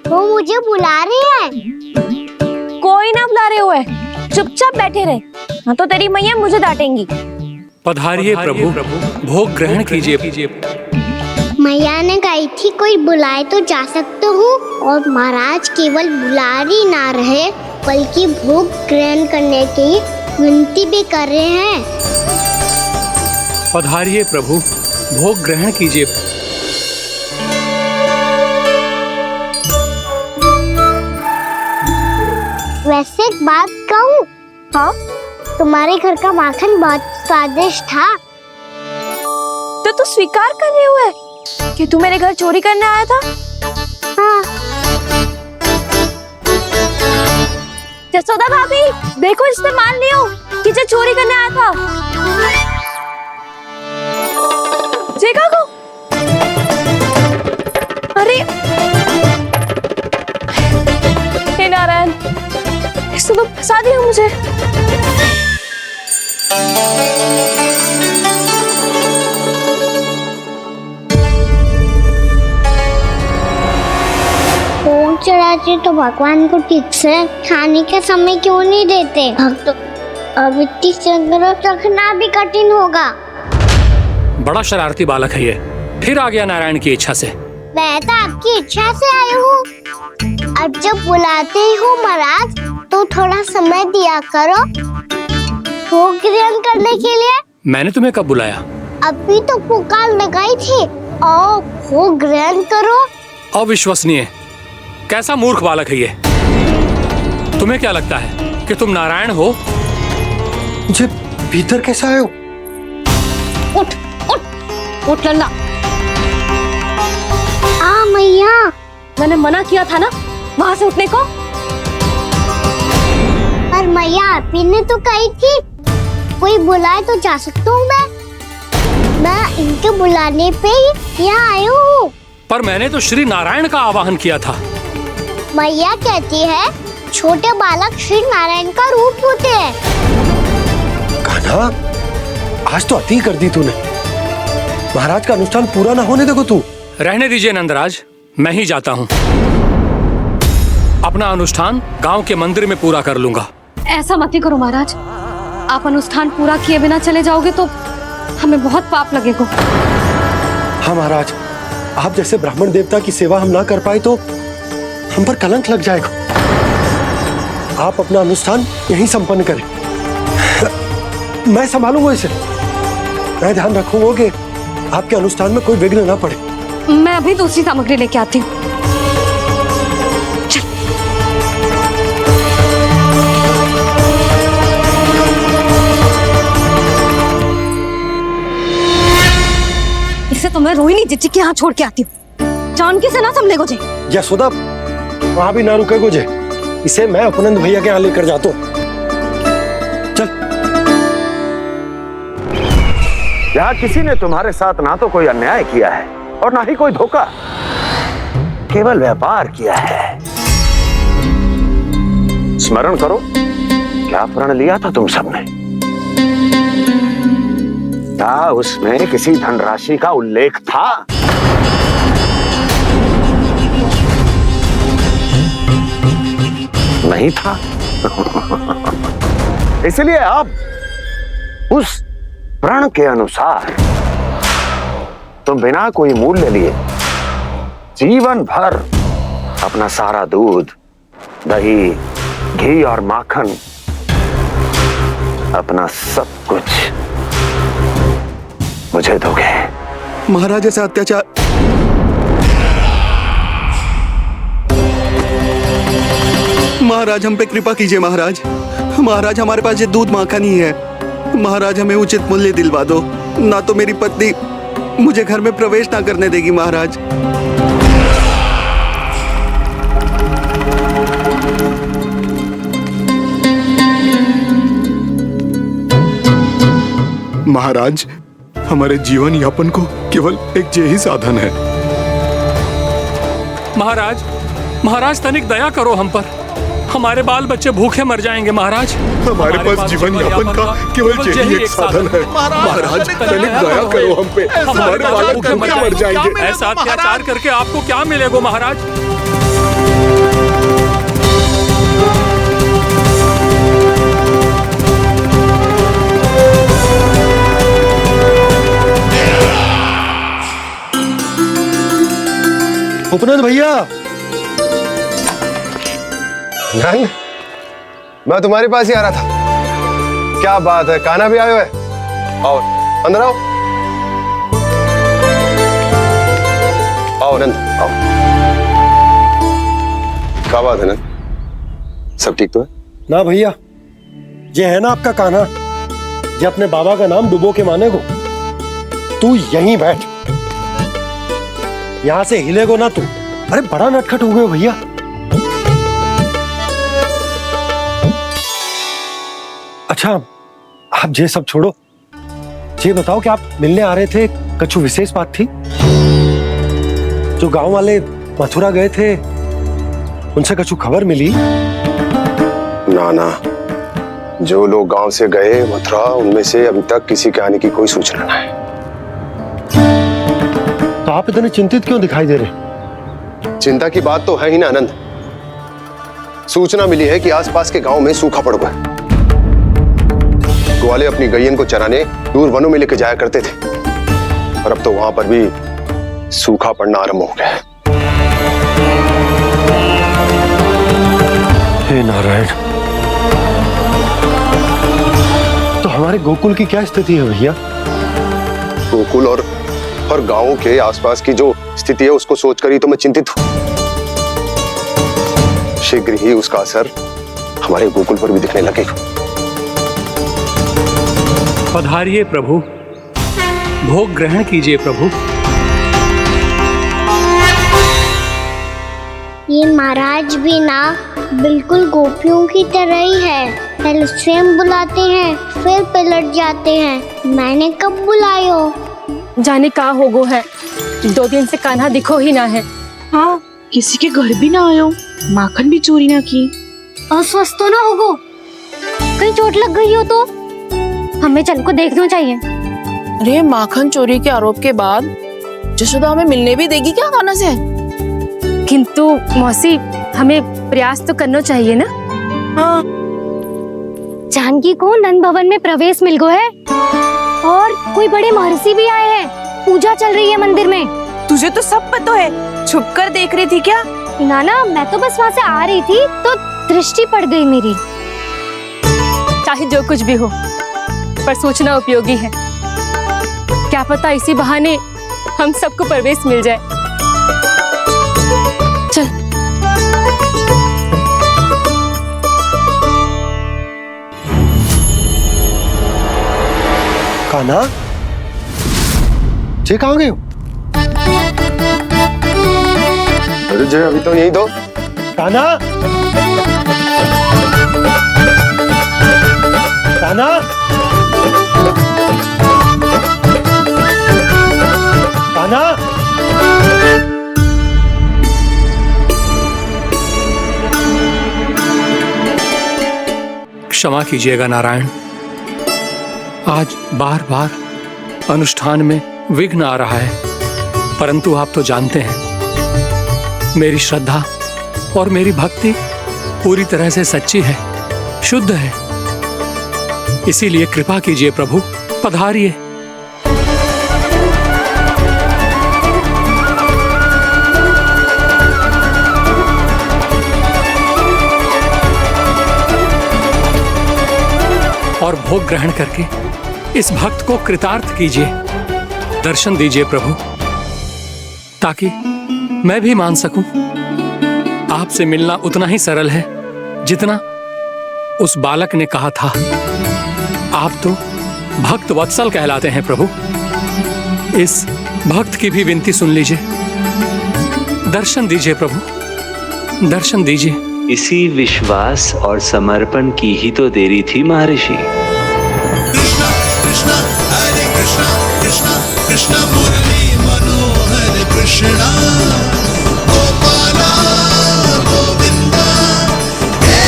वो मुझे बुला रही है।
कोई ना बुला रहे हुए, चुपचाप बैठे रहे, हाँ तो तेरी मैया मुझे डांटेंगी।
पधारिए प्रभु, भोग ग्रहण कीजिए।
मैया ने कही थी कोई बुलाए तो जा सकते हूँ, और महाराज केवल बुलारी ना रहे बल्कि भोग ग्रहण करने की विनती भी कर रहे हैं।
पधारिए प्रभु, भोग ग्रहण कीजिए।
वैसे एक बात कहूँ? हाँ? तुम्हारे घर का माखन बहुत स्वादिष्ट था।
तो तू स्वीकार कर रहे हुए कि तू मेरे घर चोरी करने आया था?
हाँ।
जसोदा भाभी, देखो इसने मान लियो कि जो चोरी करने आया था। देखा को? अरे हे नारायण, इसने तो फंसा दिया मुझे।
भोग चढ़ाते तो भगवान को ठीक से खाने का समय क्यों नहीं देते? भक्त अब इतनी संग्रह रखना भी कठिन होगा।
बड़ा शरारती बालक है ये, फिर आ गया नारायण की इच्छा से।
मैं तो आपकी इच्छा से आई हूँ। अब जब बुलाते ही हो महाराज तो थोड़ा समय दिया करो भोग ग्रहण करने के लिए।
मैंने तुम्हें कब बुलाया?
अभी तो पुकार लगाई थी और भोग ग्रहण करो।
अविश्वसनीय, कैसा मूर्ख बालक है ये। तुम्हें क्या लगता है कि तुम नारायण हो?
मुझे भीतर कैसा आए हो?
उठ उठ उठ लल्ला।
मैया,
मैंने मना किया था ना वहां से उठने को।
पर मैया आपी ने तो कही थी कोई बुलाए तो जा सकता हूँ मैं इनके बुलाने पे ही यहाँ आई हूँ।
पर मैंने तो श्री नारायण का आवाहन किया था।
मैया कहती है छोटे बालक श्री नारायण का रूप होते हैं।
कान्हा, आज तो अति कर दी तूने। महाराज का अनुष्ठान पूरा ना होने देखो तू।
रहने दीजिए नंदराज, मैं ही जाता हूँ। अपना अनुष्ठान गांव के मंदिर में पूरा कर लूंगा।
ऐसा मत ही करो महाराज, आप अनुष्ठान पूरा किए बिना चले जाओगे तो हमें बहुत पाप लगेगा।
हाँ महाराज, आप जैसे ब्राह्मण देवता की सेवा हम ना कर पाए तो हम पर कलंक लग जाएगा। आप अपना अनुष्ठान यहीं संपन्न करें, मैं संभालूंगा इसे। मैं ध्यान रखूंगा कि आपके अनुष्ठान में कोई विघ्न ना पड़े।
मैं अभी दूसरी सामग्री लेके आती हूँ। इसे तो मैं रोहिणी जीजी के यहाँ छोड़ के आती हूँ। जानकी से ना समझे गुजे।
यशोदा, वहां भी ना रुके गुजे। इसे मैं अपनंद भैया के यहाँ लेकर जाता हूँ। चल।
यहाँ किसी ने तुम्हारे साथ ना तो कोई अन्याय किया है और ना ही कोई धोखा, केवल व्यापार किया है। स्मरण करो क्या प्रण लिया था तुम सबने? क्या उसमें किसी धनराशि का उल्लेख था? नहीं था। इसलिए आप उस प्रण के अनुसार तुम बिना कोई मूल्य लिए जीवन भर अपना सारा दूध, दही, घी और माखन, अपना सब कुछ मुझे दोगे।
महाराज ऐसा अत्याचार। महाराज हम पे कृपा कीजिए। महाराज, महाराज हमारे पास ये दूध माखन ही है। महाराज हमें उचित मूल्य दिलवा दो, ना तो मेरी पत्नी मुझे घर में प्रवेश ना करने देगी। महाराज,
महाराज हमारे जीवन यापन को केवल एक यही साधन है।
महाराज, महाराज तनिक दया करो हम पर। हमारे बाल बच्चे भूखे मर जाएंगे महाराज।
हमारे पास जीवन यापन का केवल यही एक साधन है। महाराज तनिक दया करो हम पे। हमारे बालक भूखे मर जाएंगे।
ऐसा अत्याचार करके आपको क्या मिलेगा महाराज?
उपनंद भैया,
नंद, मैं तुम्हारे पास ही आ रहा था। क्या बात है, कान्हा भी आयो है? आओ अंदर आओ। आओ नंद आओ। क्या बात है नंद, सब ठीक तो है?
ना भैया, ये है ना आपका कान्हा, ये अपने बाबा का नाम डुबो के माने को। तू यहीं बैठ, यहां से हिलेगो ना तू। अरे बड़ा नटखट हो गए भैया। अच्छा, आप ये सब छोड़ो, ये बताओ कि आप मिलने आ रहे थे, कछु विशेष बात थी? जो गांव वाले मथुरा गए थे उनसे कछु खबर मिली?
ना ना, जो लोग गांव से गए मथुरा उनमें से अभी तक किसी के आने की कोई सूचना नहीं।
तो आप इतने चिंतित क्यों दिखाई दे रहे?
चिंता की बात तो है ही ना आनंद। सूचना मिली है कि आसपास के गांव में सूखा पड़ गया। ग्वाले अपनी गैयन को चराने दूर वनों में लेके जाया करते थे, और अब तो वहां पर भी सूखा पड़ना आरंभ हो गया है।
हे नारायण, तो हमारे गोकुल की क्या स्थिति है भैया?
गोकुल और गांवों के आसपास की जो स्थिति है उसको सोचकर ही तो मैं चिंतित हूं। शीघ्र ही उसका असर हमारे गोकुल पर भी दिखने लगेगा।
पधारिए प्रभु, भोग ग्रहण कीजिए प्रभु।
ये महाराज भी ना बिल्कुल गोपियों की तरह ही है। पहले स्वयं बुलाते हैं फिर पलट जाते हैं। मैंने कब बुलाए हो?
जाने का होगो है, 2 दिन से कान्हा दिखो ही ना है।
हाँ, किसी के घर भी ना आयो, माखन भी चोरी ना की।
अस्वस्थ तो ना होगो? कहीं चोट लग गई हो तो हमें चल को देखना चाहिए।
अरे माखन चोरी के आरोप के बाद जशोदा हमें मिलने भी देगी क्या कान्हा से?
किंतु मौसी, हमें प्रयास तो करना चाहिए ना।
हाँ। जानकी को नंद भवन में प्रवेश मिल गया है और कोई बड़े महर्षि भी आए हैं। पूजा चल रही है मंदिर में।
तुझे तो सब पता है, छुप कर देख रही थी क्या?
ना, मैं तो बस वहाँ से आ रही थी तो दृष्टि पड़ गई मेरी।
चाहे जो कुछ भी हो, पर सूचना उपयोगी है। क्या पता इसी बहाने हम सबको प्रवेश मिल जाए। चल।
कान्हा, जे कहाँ गए हो?
अरे जय, अभी तो यही दो।
कान्हा, कान्हा, कान्हा।
क्षमा कीजिएगा नारायण, आज बार बार अनुष्ठान में विघ्न आ रहा है, परंतु आप तो जानते हैं मेरी श्रद्धा और मेरी भक्ति पूरी तरह से सच्ची है, शुद्ध है। इसीलिए कृपा कीजिए प्रभु, पधारिए। और भोग ग्रहण करके इस भक्त को कृतार्थ कीजिए। दर्शन दीजिए प्रभु, ताकि मैं भी मान सकूं आपसे मिलना उतना ही सरल है जितना उस बालक ने कहा था। आप तो भक्त वत्सल कहलाते हैं प्रभु। इस भक्त की भी विनती सुन लीजिए। दर्शन दीजिए प्रभु, दर्शन दीजिए।
इसी विश्वास और समर्पण की ही तो देरी थी महर्षि।
कृष्णा कृष्णा हरे कृष्णा कृष्णा कृष्णा मुरली मनोहर कृष्णा गोपाला गोविंदा हे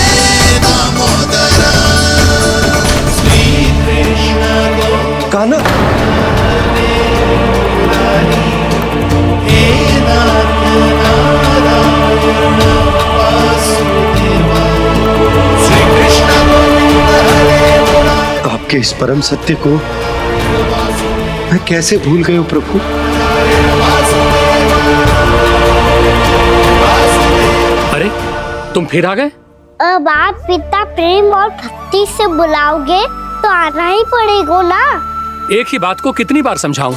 दामोदरा श्री कृष्ण
कान्हा,
हे नाथ नारायण वासुदेवा श्री कृष्ण गोविंद हरे मुरारी।
आपके इस परम सत्य को मैं कैसे भूल गया हूं प्रभु?
अरे तुम फिर आ गए?
अब आप इतना प्रेम और भक्ति से बुलाओगे तो आना ही पड़ेगा ना।
एक ही बात को कितनी बार समझाऊं?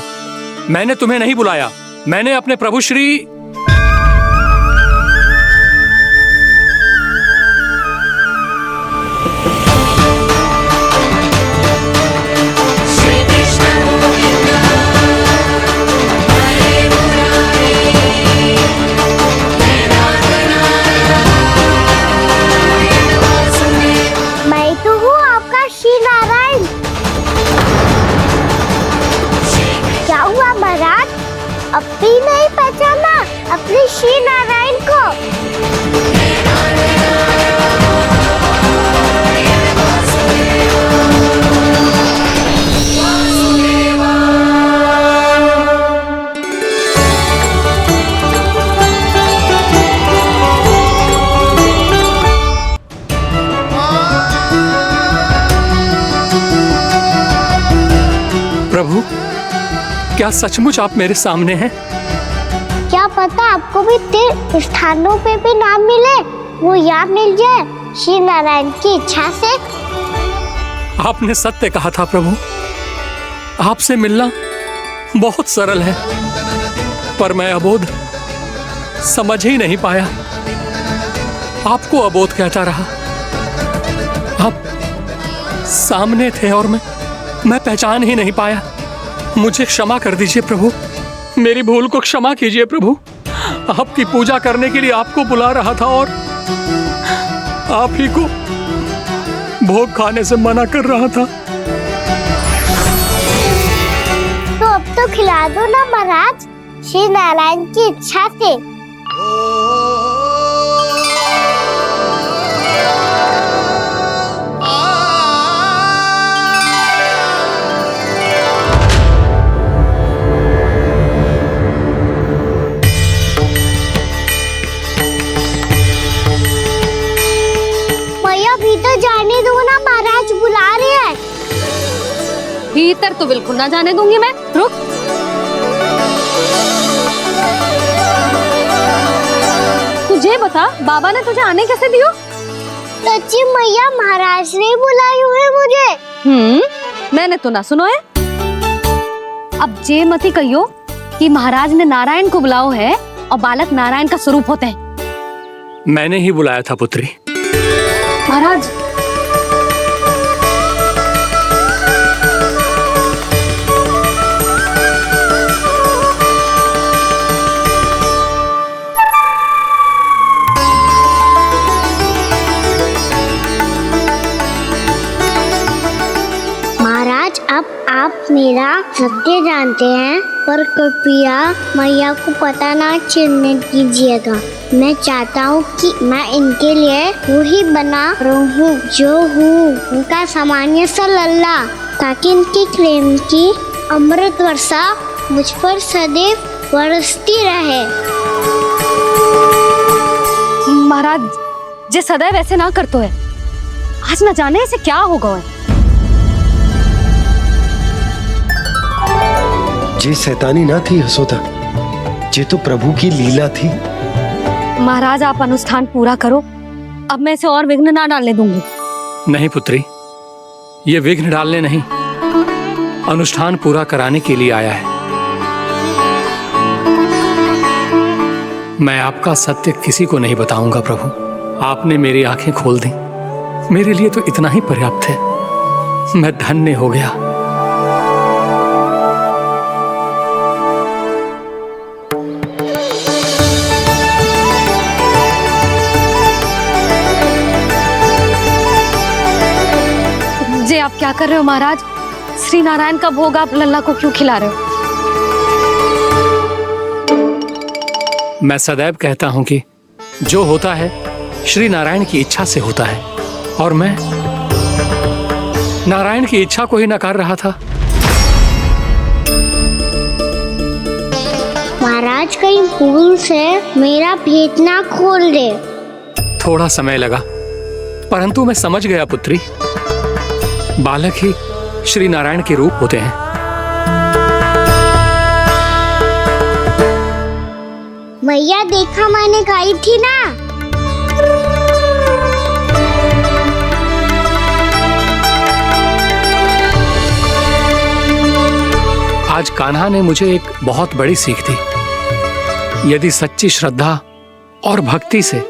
मैंने तुम्हें नहीं बुलाया, मैंने अपने प्रभु श्री
मैं तो हूँ आपका श्री नारायण। क्या हुआ महाराज, अब भी नहीं पहचाना?
क्या सचमुच आप मेरे सामने हैं?
क्या पता आपको भी तीर्थ स्थानों पे भी नाम मिले, वो यहाँ मिल जाए श्री नारायण की इच्छा से।
आपने सत्य कहा था प्रभु, आपसे मिलना बहुत सरल है, पर मैं अबोध समझ ही नहीं पाया। आपको अबोध कहता रहा। आप सामने थे और मैं पहचान ही नहीं पाया। मुझे क्षमा कर दीजिए प्रभु, मेरी भूल को क्षमा कीजिए प्रभु। आपकी पूजा करने के लिए आपको बुला रहा था और आप ही को भोग खाने से मना कर रहा था।
तो अब तो खिला दो ना महाराज, श्री नारायण की इच्छा से। भीतर जाने दो ना, महाराज बुला रहे हैं।
भीतर तो बिल्कुल ना जाने दूंगी मैं। रुक। तुझे बता, बाबा ने तुझे आने कैसे दियो?
सच्ची मैया, महाराज ने बुलाई हुई मुझे।
मैंने तो ना सुनो है। अब जे मती कहियो कि महाराज ने नारायण को बुलाओ है और बालक नारायण का स्वरूप होते हैं।
मैंने ही बुलाया था पुत्री।
महाराज,
महाराज अब आप मेरा सत्य जानते हैं, पर कृपया मैया को पता ना चलने दीजिएगा। मैं चाहता हूँ कि मैं इनके लिए वही बना रहूँ जो हूँ, उनका सामान्य सा लल्ला, ताकि इनकी प्रेम की अमृत वर्षा मुझ पर सदैव बरसती रहे।
महाराज जे सदैव ऐसे ना करतो है, आज न जाने इसे क्या होगा है।
जे शैतानी ना थी यशोदा, जे तो प्रभु की लीला थी।
महाराज आप अनुष्ठान पूरा करो, अब मैं इसे और विघ्न ना डालने दूंगी।
नहीं पुत्री, ये विघ्न डालने नहीं, अनुष्ठान पूरा कराने के लिए आया है। मैं आपका सत्य किसी को नहीं बताऊंगा प्रभु। आपने मेरी आंखें खोल दी, मेरे लिए तो इतना ही पर्याप्त है। मैं धन्य हो गया।
जे आप क्या कर रहे हो महाराज? श्री नारायण का भोग आप लल्ला को क्यों खिला रहे हो?
मैं सदैव कहता हूं कि जो होता है श्री नारायण की इच्छा से होता है, और मैं नारायण की इच्छा को ही नकार रहा था।
महाराज कहीं भूल से मेरा भेद ना खोल दे।
थोड़ा समय लगा, परंतु मैं समझ गया पुत्री। बालक ही श्री नारायण के रूप होते हैं।
मैया देखा, मैंने कही थी ना।
आज कान्हा ने मुझे एक बहुत बड़ी सीख दी। यदि सच्ची श्रद्धा और भक्ति से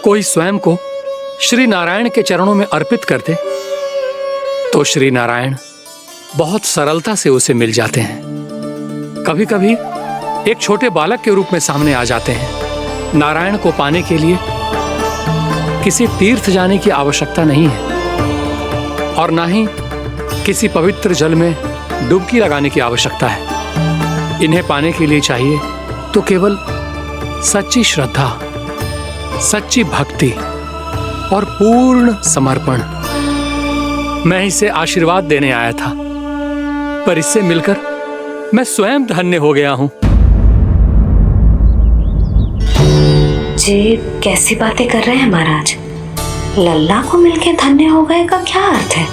कोई स्वयं को श्री नारायण के चरणों में अर्पित कर दे, तो श्री नारायण बहुत सरलता से उसे मिल जाते हैं। कभी कभी एक छोटे बालक के रूप में सामने आ जाते हैं। नारायण को पाने के लिए किसी तीर्थ जाने की आवश्यकता नहीं है, और ना ही किसी पवित्र जल में डुबकी लगाने की आवश्यकता है। इन्हें पाने के लिए चाहिए तो केवल सच्ची श्रद्धा, सच्ची भक्ति और पूर्ण समर्पण। मैं इसे आशीर्वाद देने आया था, पर इससे मिलकर मैं स्वयं धन्य हो गया हूं।
जी कैसी बातें कर रहे हैं महाराज? लल्ला को मिलके धन्य हो गए का क्या अर्थ है?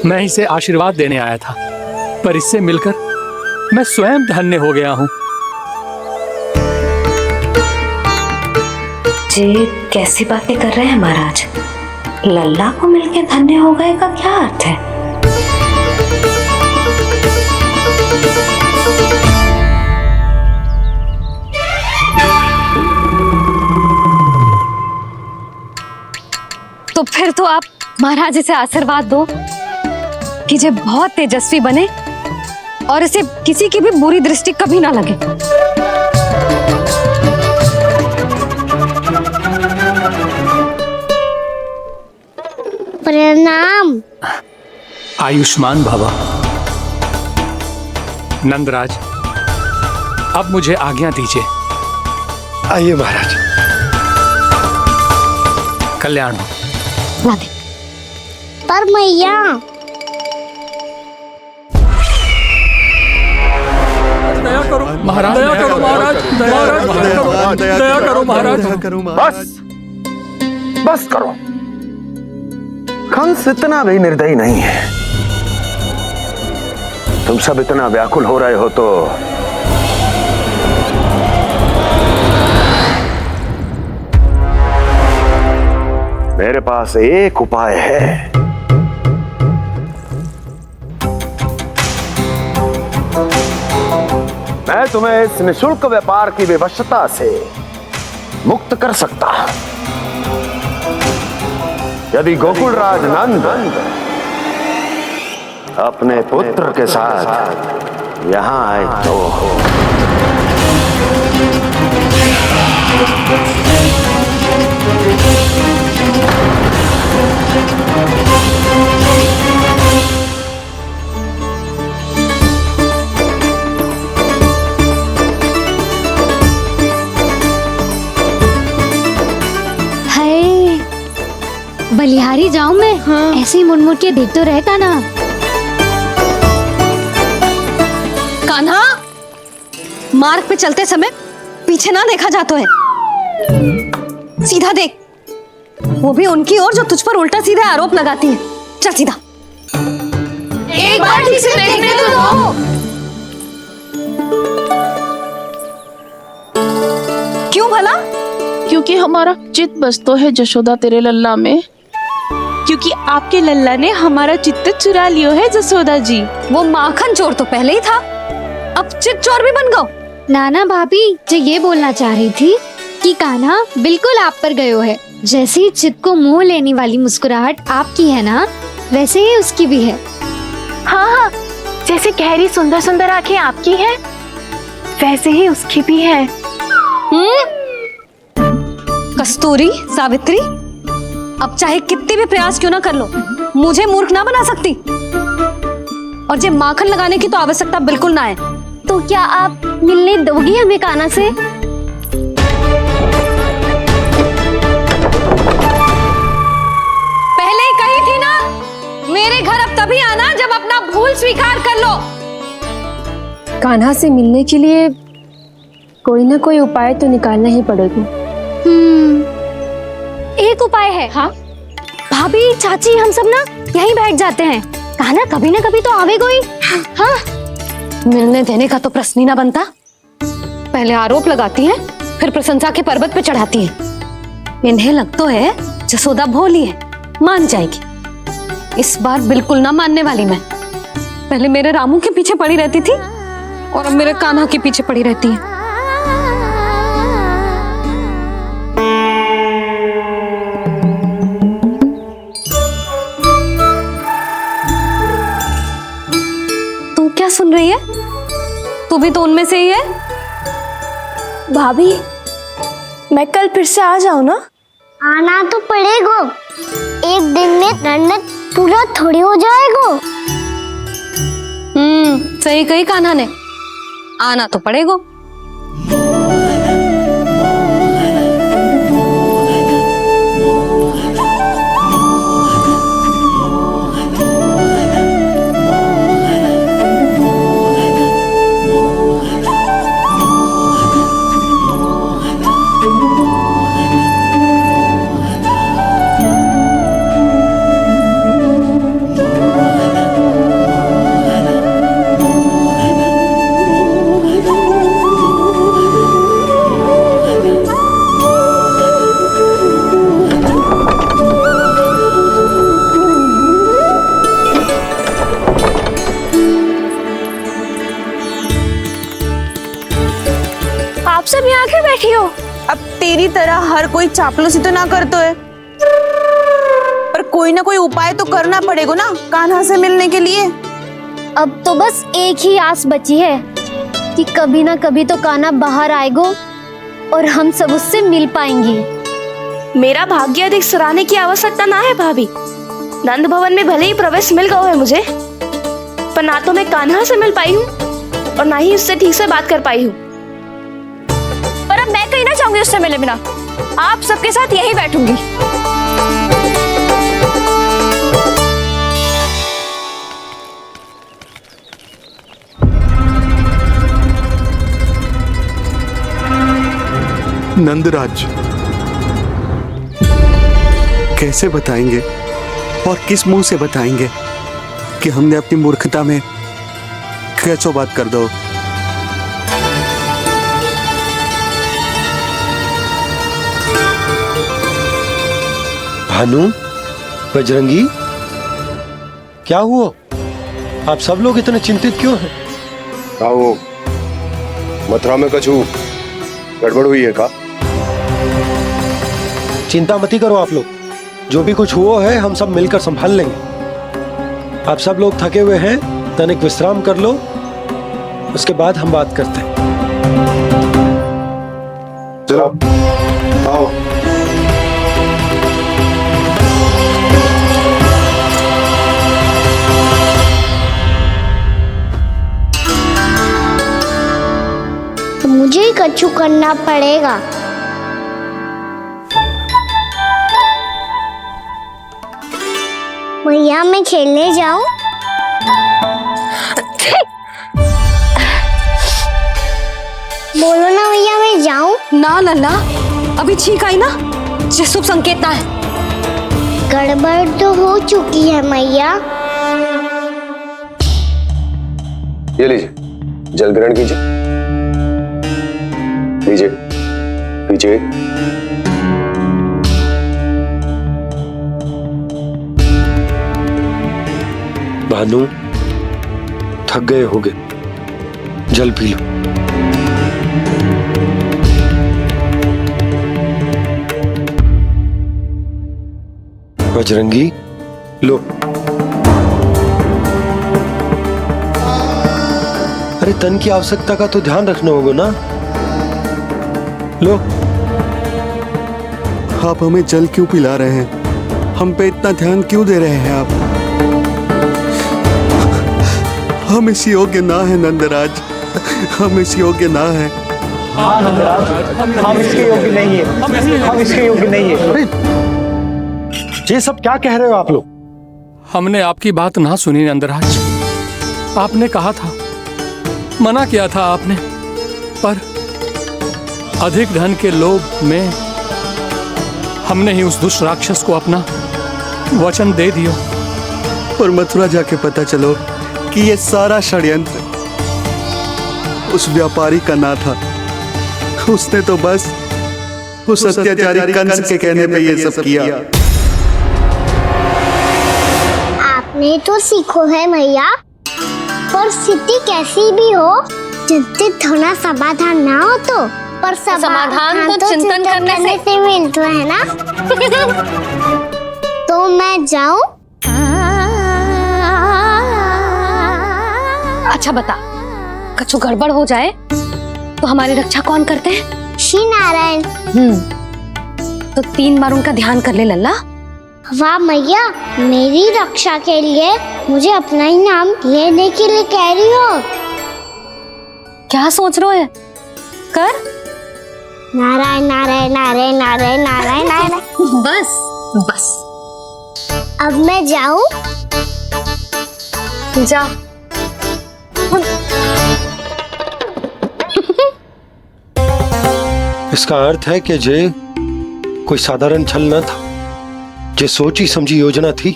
मैं इसे आशीर्वाद देने आया था, पर इससे मिलकर मैं स्वयं धन्य हो गया हूँ।
ये कैसी बातें कर रहे हैं महाराज? लल्ला को मिलके धन्य हो गए का क्या अर्थ है?
तो फिर तो आप महाराज से आशीर्वाद दो कि ये बहुत तेजस्वी बने और इसे किसी की भी बुरी दृष्टि कभी ना लगे।
प्रणाम।
आयुष्मान भव। नंदराज, अब मुझे आज्ञा दीजिए।
आइए महाराज।
कल्याण हो।
पर मैया,
दया करो महाराज, दया करो महाराज, दया करो महाराज।
बस बस करो। कंस इतना भी निर्दयी नहीं है। तुम सब इतना व्याकुल हो रहे हो तो मेरे पास एक उपाय है। मैं तुम्हें इस निशुल्क व्यापार की विवशता से मुक्त कर सकता हूं। यदि गोकुलराज नंद अपने पुत्र के साथ यहां आए तो
बलिहारी जाऊं मैं? हाँ। ऐसे ही मुड़ के देख तो रहता ना।
कान्हा, मार्ग पे चलते समय पीछे ना देखा जाता है, सीधा देख। वो भी उनकी ओर जो तुझ पर उल्टा सीधा आरोप लगाती है। चल सीधा।
एक बार ठीक से देखने तो दो।
क्यों भला?
क्योंकि हमारा चित्त बसतो है जशोदा तेरे लल्ला में।
क्योंकि आपके लल्ला ने हमारा चित्त चुरा लियो है जसोदा जी।
वो माखन चोर तो पहले ही था, अब चित्त चोर भी बन गो।
नाना भाभी जो ये बोलना चाह रही थी कि कान्हा बिल्कुल आप पर गयो है। जैसे ही चित्त को मोह लेने वाली मुस्कुराहट आपकी है ना, वैसे ही उसकी भी है।
हाँ हाँ, जैसे गहरी सुंदर सुंदर आंखें आपकी हैं, वैसे ही उसकी भी है।
कस्तूरी, सावित्री, अब चाहे कितने भी प्रयास क्यों ना कर लो, मुझे मूर्ख ना बना सकती। और जे माखन लगाने की तो आवश्यकता बिल्कुल ना है।
तो क्या आप मिलने दोगी हमें कान्हा से?
पहले ही कही थी ना, मेरे घर अब तभी आना जब अपना भूल स्वीकार कर लो।
कान्हा से मिलने के लिए कोई ना कोई उपाय तो निकालना ही पड़ेगा।
एक उपाय है। हाँ भाभी, चाची, हम सब ना यहीं बैठ जाते हैं। कान्हा कभी ना कभी तो आवेगा ही। हाँ,
मिलने देने का तो प्रश्न ही ना बनता। पहले आरोप लगाती हैं, फिर प्रशंसा के पर्वत पे चढ़ाती हैं। इन्हें लगता है जसोदा भोली है, मान जाएगी। इस बार बिल्कुल ना मानने वाली मैं। पहले मेरे रामू के पीछे पड़ी रहती थी और अब मेरे कान्हा के पीछे पड़ी रहती है। क्या सुन रही है? तू भी तो उनमें से ही है।
भाभी, मैं कल फिर से आ जाऊं ना?
आना तो पड़ेगा। एक दिन में रन्नत पूरा थोड़ी हो जाएगा।
सही कही कान्हा ने, आना तो पड़ेगा।
आप सब यहाँ आके बैठी हो?
अब तेरी तरह हर कोई चापलूसी तो ना करतो है, पर कोई ना कोई उपाय तो करना पड़ेगा ना कान्हा से मिलने के लिए।
अब तो बस एक ही आस बची है कि कभी ना कभी तो कान्हा बाहर आएगा और हम सब उससे मिल पाएंगे।
मेरा भाग्य अधिक सराहने की आवश्यकता ना है भाभी। नंद भवन में भले ही प्रवेश मिल गया है मुझे, पर ना तो मैं कान्हा से मिल पाई हूँ और ना ही उससे ठीक से बात कर पाई हूँ। पर अब मैं कहीं ना जाऊंगी उससे मिले बिना, आप सबके साथ यहीं बैठूंगी।
नंदराज, कैसे बताएंगे और किस मुंह से बताएंगे कि हमने अपनी मूर्खता में कैसो बात कर दो।
भानु, बजरंगी, क्या हुआ? आप सब लोग इतने चिंतित क्यों हैं?
आओ, मथुरा में कछु गड़बड़ हुई है का?
चिंता मत करो आप लोग, जो भी कुछ हुआ है हम सब मिलकर संभाल लेंगे। आप सब लोग थके हुए हैं, तनिक विश्राम कर लो, उसके बाद हम बात करते हैं।
चलो आओ।
मुझे ही कछु करना पड़ेगा। मैया मैं खेलने जाऊं? बोलो ना भैया, मैं जाऊं?
ना लल्ला, अभी छींक आई ना, ये शुभ संकेत ना है।
गड़बड़ तो हो चुकी है मैया।
ये लीजिए, जल ग्रहण कीजिए। लीजिए, पीछे।
भानु, थक गए होगे, जल पी लो। बजरंगी, लो। अरे तन की आवश्यकता का तो ध्यान रखना होगा ना, लो।
आप हमें जल क्यों पिला रहे हैं? हम पे इतना ध्यान क्यों दे रहे हैं आप? हम इस योग्य ना है नंदराज, हम इस योग्य ना है।
हाँ नंदराज, हम इसके योग्य नहीं है, हम इसके योग्य नहीं है।
अरे ये सब क्या कह रहे हो आप लोग?
हमने आपकी बात ना सुनी नंदराज। आपने कहा था, मना किया था आपने, पर अधिक धन के लोभ में हमने ही उस दुष्ट राक्षस को अपना वचन दे दिया।
और मथुरा जाके पता चलो कि ये सारा षड्यंत्र उस व्यापारी का ना था। उसने तो बस उस अत्याचारी कंस के कहने पे ये सब किया।
आपने तो सीखो है मैया, पर स्थिति कैसी भी हो, चिंतित होना समाधान ना हो तो, पर
समाधान तो चिंतन करने से
मिलता है ना। तो मैं जाऊं?
अच्छा बता, कछु गड़बड़ हो जाए तो हमारी रक्षा कौन करते हैं?
श्री नारायण।
तो 3 बार उनका ध्यान कर ले लल्ला।
वाह मैया, मेरी रक्षा के लिए मुझे अपना ही नाम लेने के लिए कह रही हो?
क्या सोच रहे हो? कर।
नारायण नारायण नारायण नारायण नारायण नारायण।
बस बस।
अब मैं जाऊं?
जा।
इसका अर्थ है कि जे कोई साधारण छल न था, जे सोची समझी योजना थी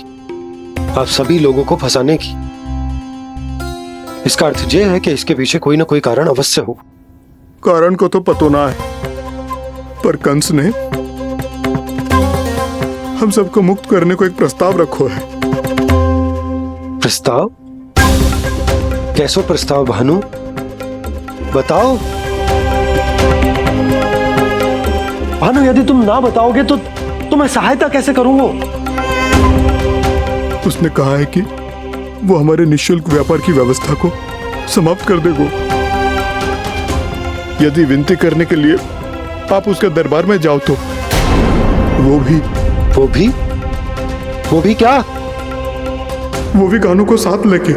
आप सभी लोगों को फंसाने की। इसका अर्थ ये है कि इसके पीछे कोई ना कोई कारण अवश्य हो।
कारण को तो पतो ना है, पर कंस ने हम सबको मुक्त करने को एक प्रस्ताव रखो है।
प्रस्ताव? कैसो प्रस्ताव भानु, बताओ। भानु, यदि तुम ना बताओगे तो मैं सहायता कैसे करूंगा?
उसने कहा है कि वो हमारे निःशुल्क व्यापार की व्यवस्था को समाप्त कर देगा। यदि विनती करने के लिए आप उसके दरबार में जाओ तो वो भी क्या? वो भी कानों को साथ लेके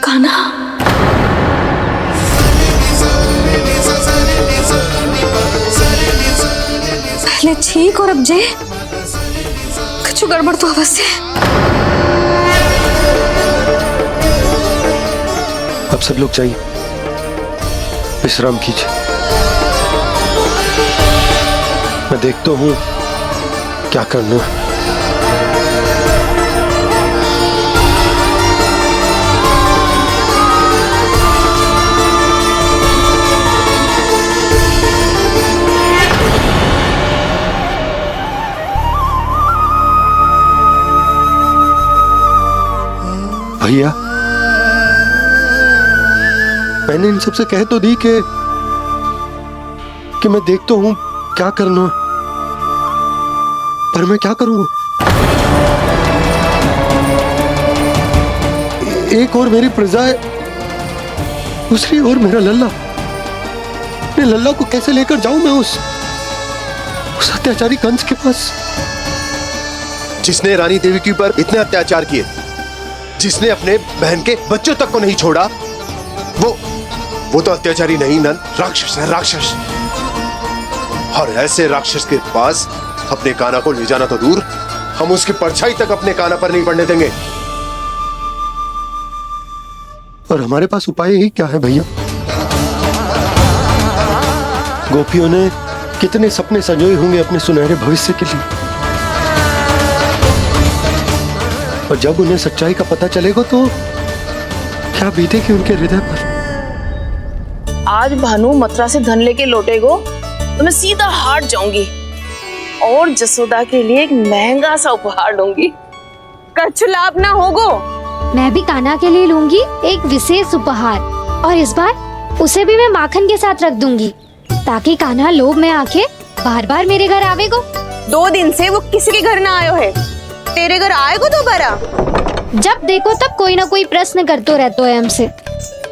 कान्हा,
पहले ठीक और अब जे कुछ गड़बड़ तो अवश्य है।
अब सब लोग जाइए, विश्राम कीजिए। मैं देखता हूँ क्या करना है। भैया, मैंने इन सबसे कह तो दी कि मैं देखता हूं क्या करना, पर मैं क्या करूंगा? एक और मेरी प्रजा है, दूसरी ओर मेरा लल्ला। मैं लल्ला को कैसे लेकर जाऊं मैं उस अत्याचारी कंस के पास,
जिसने रानी देवी के ऊपर इतने अत्याचार किए, जिसने अपने बहन के बच्चों तक को नहीं छोड़ा, वो तो अत्याचारी नहीं नंद, राक्षस है, राक्षस। और ऐसे राक्षस के पास अपने कान्हा को ले जाना तो दूर, हम उसकी परछाई तक अपने कान्हा पर नहीं पड़ने देंगे।
और हमारे पास उपाय ही क्या है भैया? गोपियों ने कितने सपने संजोए होंगे अपने सुनहरे भविष्य के लिए, और जब उन्हें सच्चाई का पता चलेगा तो क्या बीतेगी उनके हृदय पर?
आज भानु मथुरा से धन लेके लौटेगो तो मैं सीधा हाट जाऊंगी और जसोदा के लिए एक महंगा सा उपहार लूंगी।
कछु लाभ ना होगो।
मैं भी कान्हा के लिए लूंगी एक विशेष उपहार, और इस बार उसे भी मैं माखन के साथ रख दूंगी, ताकि कान्हा लोभ में आके बार बार मेरे घर आवेगो।
2 दिन से वो किसी के घर ना आयो है, तेरे घर आएगो दोबारा?
जब देखो तब कोई ना कोई प्रश्न करते रहते है हमसे,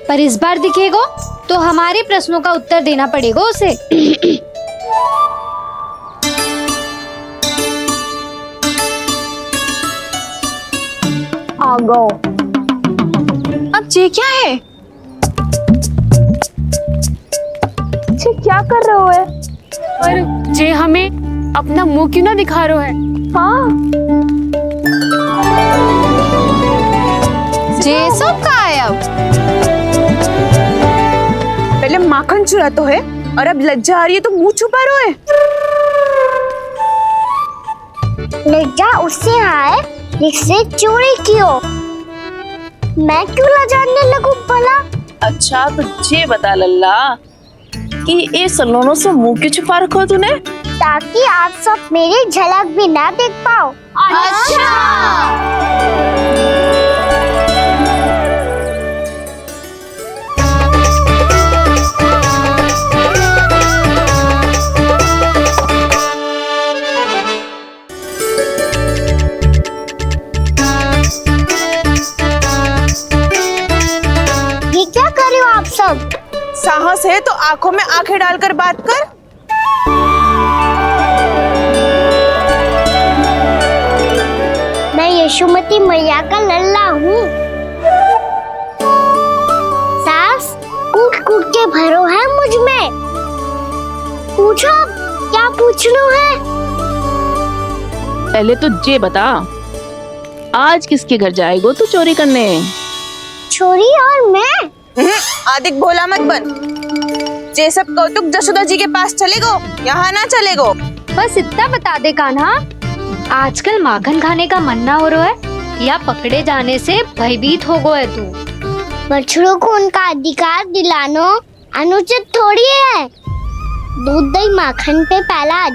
पर इस बार दिखेगो तो हमारे प्रश्नों का उत्तर देना पड़ेगा उसे।
आ गो।
अब ये क्या है?
ये क्या कर रहे हो है?
पर जे हमें अपना मुंह क्यों ना दिखा रहे है?
हाँ,
जे सब का है अब? पहले माखन चुरा तो है और अब लज्जा आ रही है तो मुंह छुपा रहे है।
लज्जा उससे है जिससे चोरी की हो। मैं क्यों लजाने लगूं भला?
अच्छा तो ये बता लल्ला कि ये सलोनों से मुंह क्यों छुपा रखो तूने?
ताकि आप सब मेरी झलक भी ना देख पाओ।
अच्छा।
ये क्या कर रहे हो आप सब?
साहस है तो आंखों में आंखें डालकर बात कर।
मैं यशोमती मैया का लल्ला हूँ। सास कूट कूट के भरो है मुझ में। पूछो क्या पूछना है?
पहले तो ये बता, आज किसके घर जाएगो तू चोरी करने?
छोरी और मैं?
अधिक भोला मत बन। ये सब कौतुक जसोदा जी के पास चलेगो, यहाँ ना चलेगो।
बस इतना बता दे कान्हा, आजकल माखन खाने का मन ना हो रहा है या पकड़े जाने से भयभीत हो गया तू?
बछड़ों को उनका अधिकार दिलाना अनुचित थोड़ी है। दूध दही माखन पे पहला